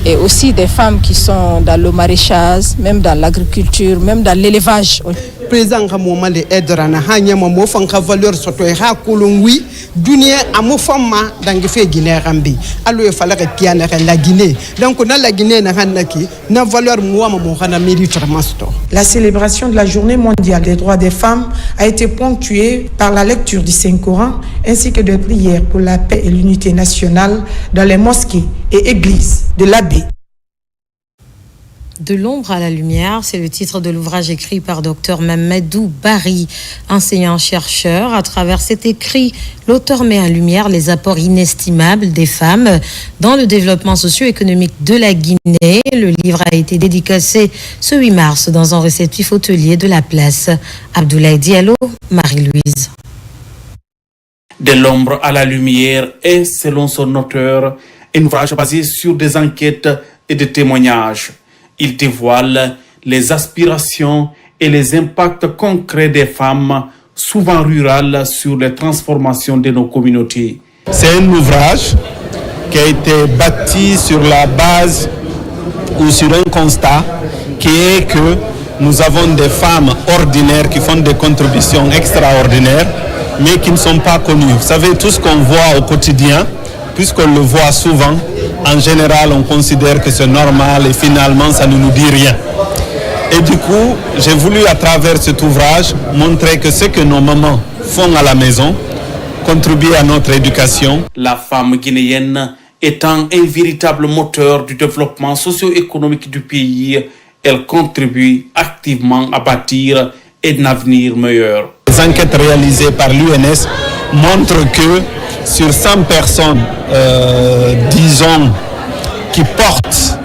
et aussi des femmes qui sont dans le maraîchage, même dans l'agriculture, même dans l'élevage. Président Ramoma le Edrana hanya mo fanka valeur soto ha kulungwi dunia amo fama dangi fe Guinée rambi allo e fala kiana la Guinée donc na la Guinée na hanaki na valeur mo mo hana mérite masto. La célébration de la Journée mondiale des droits des femmes a été ponctuée par la lecture du Saint-Coran ainsi que de prières pour la paix et l'unité nationale dans les mosquées et églises de l'Abbé. De l'ombre à la lumière, c'est le titre de l'ouvrage écrit par Dr Mamadou Bari, enseignant-chercheur. À travers cet écrit, l'auteur met en lumière les apports inestimables des femmes dans le développement socio-économique de la Guinée. Le livre a été dédicacé ce 8 mars dans un réceptif hôtelier de la place. Abdoulaye Diallo, Marie-Louise. De l'ombre à la lumière est, selon son auteur, un ouvrage basé sur des enquêtes et des témoignages. Il dévoile les aspirations et les impacts concrets des femmes, souvent rurales, sur les transformations de nos communautés. C'est un ouvrage qui a été bâti sur la base ou sur un constat qui est que nous avons des femmes ordinaires qui font des contributions extraordinaires, mais qui ne sont pas connues. Vous savez, tout ce qu'on voit au quotidien, puisqu'on le voit souvent, en général, on considère que c'est normal et finalement, ça ne nous dit rien. Et du coup, j'ai voulu, à travers cet ouvrage, montrer que ce que nos mamans font à la maison contribue à notre éducation. La femme guinéenne étant un véritable moteur du développement socio-économique du pays, elle contribue activement à bâtir un avenir meilleur. Les enquêtes réalisées par l'UNS montrent que sur 100 personnes, disons, qui portent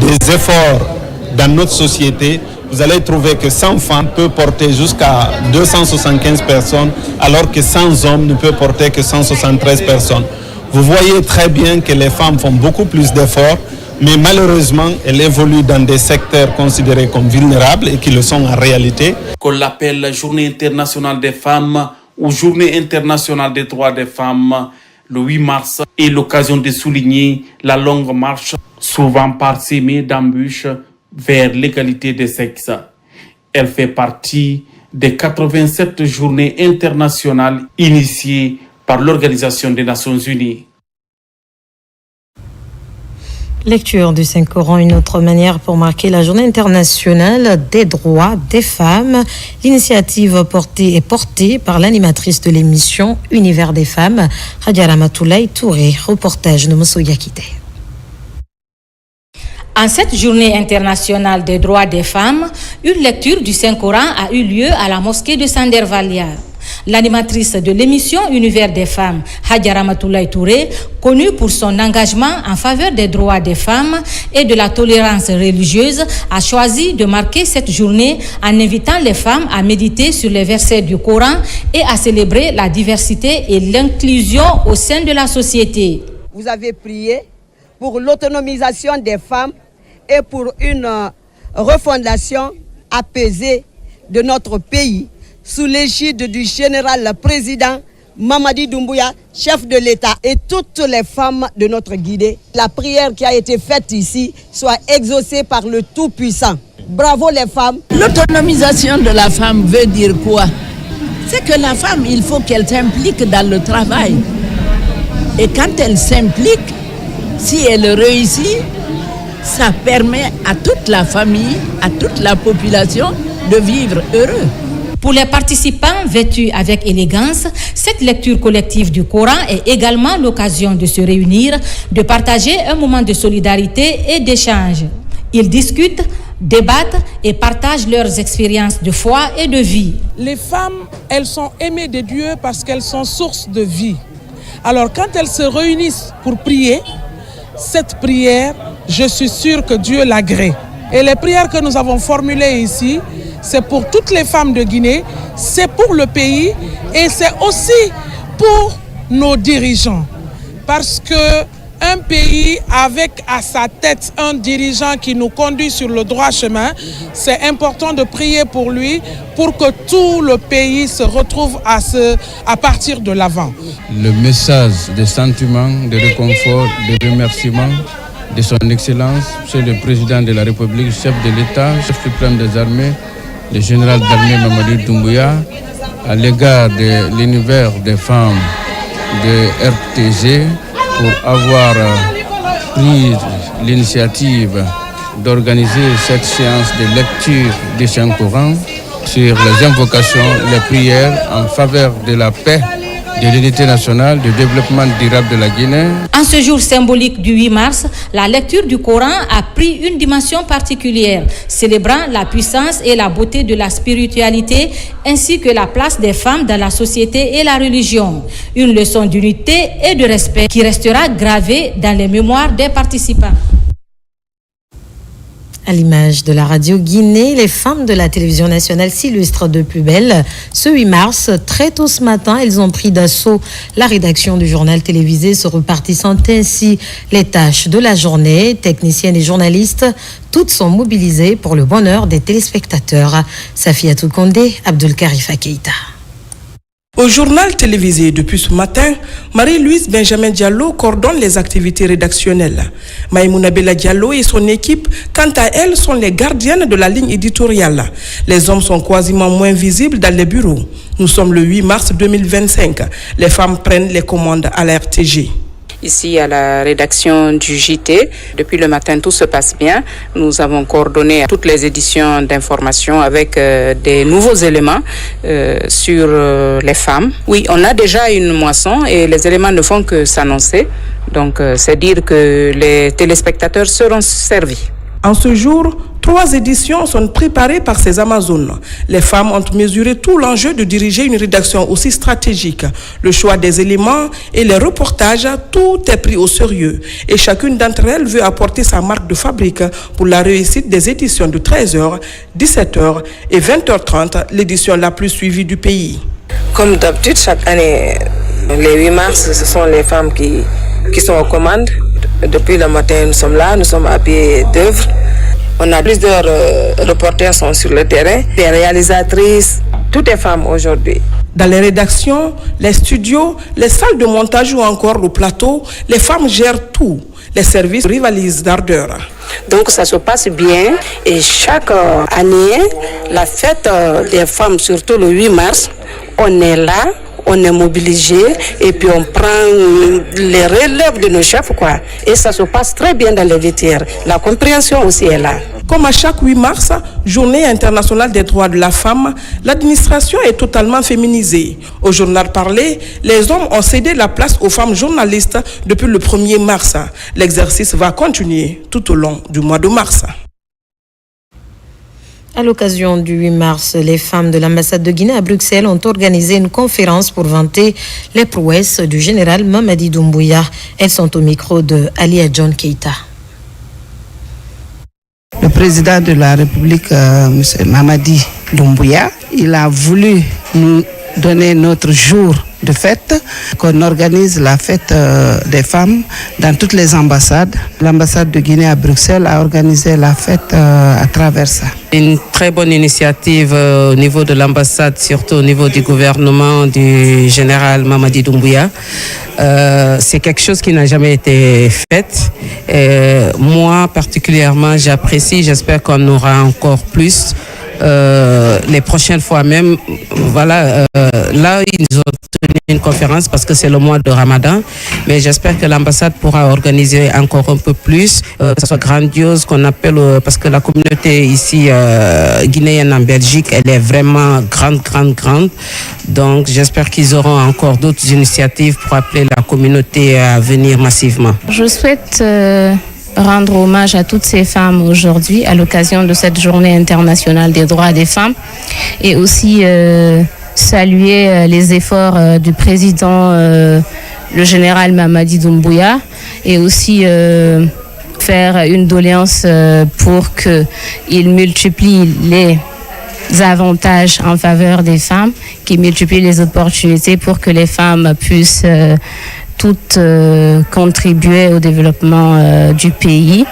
des efforts dans notre société, vous allez trouver que 100 femmes peuvent porter jusqu'à 275 personnes, alors que 100 hommes ne peuvent porter que 173 personnes. Vous voyez très bien que les femmes font beaucoup plus d'efforts, mais malheureusement, elles évoluent dans des secteurs considérés comme vulnérables et qui le sont en réalité. Qu'on l'appelle Journée internationale des femmes ou Journée internationale des droits des femmes, le 8 mars est l'occasion de souligner la longue marche, souvent parsemée d'embûches, vers l'égalité des sexes. Elle fait partie des 87 journées internationales initiées par l'Organisation des Nations Unies. Lecture du Saint-Coran, une autre manière pour marquer la journée internationale des droits des femmes. L'initiative est portée par l'animatrice de l'émission Univers des femmes, Hadja Ramatoulaye Touré. Reportage de Mousso Yakite. En cette journée internationale des droits des femmes, une lecture du Saint-Coran a eu lieu à la mosquée de Sandervalia. L'animatrice de l'émission Univers des femmes, Hadja Ramatoulaye Touré, connue pour son engagement en faveur des droits des femmes et de la tolérance religieuse, a choisi de marquer cette journée en invitant les femmes à méditer sur les versets du Coran et à célébrer la diversité et l'inclusion au sein de la société. Vous avez prié pour l'autonomisation des femmes et pour une refondation apaisée de notre pays sous l'égide du général président Mamadi Doumbouya, chef de l'État, et toutes les femmes de notre Guinée. La prière qui a été faite ici soit exaucée par le Tout-Puissant. Bravo les femmes. L'autonomisation de la femme veut dire quoi? C'est que la femme, il faut qu'elle s'implique dans le travail. Et quand elle s'implique, si elle réussit, ça permet à toute la famille, à toute la population de vivre heureux. Pour les participants vêtus avec élégance, cette lecture collective du Coran est également l'occasion de se réunir, de partager un moment de solidarité et d'échange. Ils discutent, débattent et partagent leurs expériences de foi et de vie. Les femmes, elles sont aimées de Dieu parce qu'elles sont source de vie. Alors quand elles se réunissent pour prier, cette prière, je suis sûre que Dieu l'agrée. Et les prières que nous avons formulées ici, c'est pour toutes les femmes de Guinée, c'est pour le pays et c'est aussi pour nos dirigeants. Parce qu'un pays avec à sa tête un dirigeant qui nous conduit sur le droit chemin, c'est important de prier pour lui pour que tout le pays se retrouve à partir de l'avant. Le message de sentiment, de réconfort, de remerciement de son Excellence, c'est le président de la République, chef de l'État, chef suprême des armées, le général d'armée Mamadi Doumbouya, à l'égard de l'univers des femmes de RTG pour avoir pris l'initiative d'organiser cette séance de lecture du Saint-Coran sur les invocations, les prières en faveur de la paix, de l'unité nationale, du développement durable de la Guinée. En ce jour symbolique du 8 mars, la lecture du Coran a pris une dimension particulière, célébrant la puissance et la beauté de la spiritualité, ainsi que la place des femmes dans la société et la religion. Une leçon d'unité et de respect qui restera gravée dans les mémoires des participants. À l'image de la radio Guinée, les femmes de la télévision nationale s'illustrent de plus belle. Ce 8 mars, très tôt ce matin, elles ont pris d'assaut la rédaction du journal télévisé, se repartissant ainsi les tâches de la journée. Techniciennes et journalistes, toutes sont mobilisées pour le bonheur des téléspectateurs. Safiatou Kondé, Abdul Karifa Keïta. Au journal télévisé depuis ce matin, Marie-Louise Benjamin Diallo coordonne les activités rédactionnelles. Maïmouna Bella Diallo et son équipe, quant à elles, sont les gardiennes de la ligne éditoriale. Les hommes sont quasiment moins visibles dans les bureaux. Nous sommes le 8 mars 2025. Les femmes prennent les commandes à la RTG. ici à la rédaction du JT. Depuis le matin, tout se passe bien. Nous avons coordonné toutes les éditions d'information avec des nouveaux éléments sur les femmes. Oui, on a déjà une moisson et les éléments ne font que s'annoncer. Donc, c'est dire que les téléspectateurs seront servis. En ce jour, 3 éditions sont préparées par ces Amazones. Les femmes ont mesuré tout l'enjeu de diriger une rédaction aussi stratégique. Le choix des éléments et les reportages, tout est pris au sérieux. Et chacune d'entre elles veut apporter sa marque de fabrique pour la réussite des éditions de 13h, 17h et 20h30, l'édition la plus suivie du pays. Comme d'habitude, chaque année, les 8 mars, ce sont les femmes qui sont aux commandes. Depuis le matin, nous sommes là, nous sommes à pied d'œuvre. On a plusieurs reporters sont sur le terrain, des réalisatrices, toutes les femmes aujourd'hui. Dans les rédactions, les studios, les salles de montage ou encore le plateau, les femmes gèrent tout. Les services rivalisent d'ardeur. Donc ça se passe bien et chaque année, la fête des femmes, surtout le 8 mars, on est là. On est mobilisé et puis on prend les relèves de nos chefs, quoi. Et ça se passe très bien dans les vestiaires. La compréhension aussi est là. Comme à chaque 8 mars, journée internationale des droits de la femme, l'administration est totalement féminisée. Au journal parlé, les hommes ont cédé la place aux femmes journalistes depuis le 1er mars. L'exercice va continuer tout au long du mois de mars. À l'occasion du 8 mars, les femmes de l'ambassade de Guinée à Bruxelles ont organisé une conférence pour vanter les prouesses du général Mamadi Doumbouya. Elles sont au micro de Alia John Keita. Le président de la République, M. Mamadi Doumbouya, il a voulu nous donner notre jour de fête, qu'on organise la fête des femmes dans toutes les ambassades. L'ambassade de Guinée à Bruxelles a organisé la fête à travers ça. Une très bonne initiative au niveau de l'ambassade, surtout au niveau du gouvernement du général Mamadi Doumbouya. C'est quelque chose qui n'a jamais été fait. Moi, particulièrement, j'apprécie. J'espère qu'on aura encore plus. Les prochaines fois même, voilà, là ils nous ont tenu une conférence parce que c'est le mois de Ramadan, mais j'espère que l'ambassade pourra organiser encore un peu plus, que ce soit grandiose, qu'on appelle, parce que la communauté ici guinéenne en Belgique, elle est vraiment grande, donc j'espère qu'ils auront encore d'autres initiatives pour appeler la communauté à venir massivement. Je souhaite rendre hommage à toutes ces femmes aujourd'hui à l'occasion de cette journée internationale des droits des femmes et aussi saluer les efforts du président, le général Mamadi Doumbouya, et aussi faire une doléance pour qu'il multiplie les avantages en faveur des femmes, qu'il multiplie les opportunités pour que les femmes puissent toutes contribuer au développement du pays.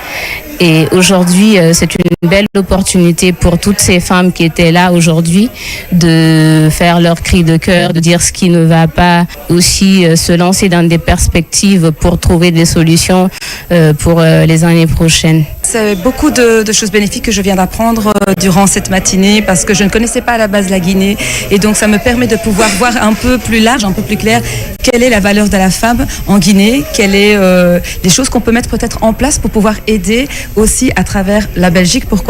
Et aujourd'hui, c'est une belle opportunité pour toutes ces femmes qui étaient là aujourd'hui de faire leur cri de cœur, de dire ce qui ne va pas, aussi se lancer dans des perspectives pour trouver des solutions pour les années prochaines. C'est beaucoup de choses bénéfiques que je viens d'apprendre durant cette matinée parce que je ne connaissais pas à la base la Guinée et donc ça me permet de pouvoir voir un peu plus large, un peu plus clair quelle est la valeur de la femme en Guinée, quelles sont les choses qu'on peut mettre peut-être en place pour pouvoir aider aussi à travers la Belgique, pourquoi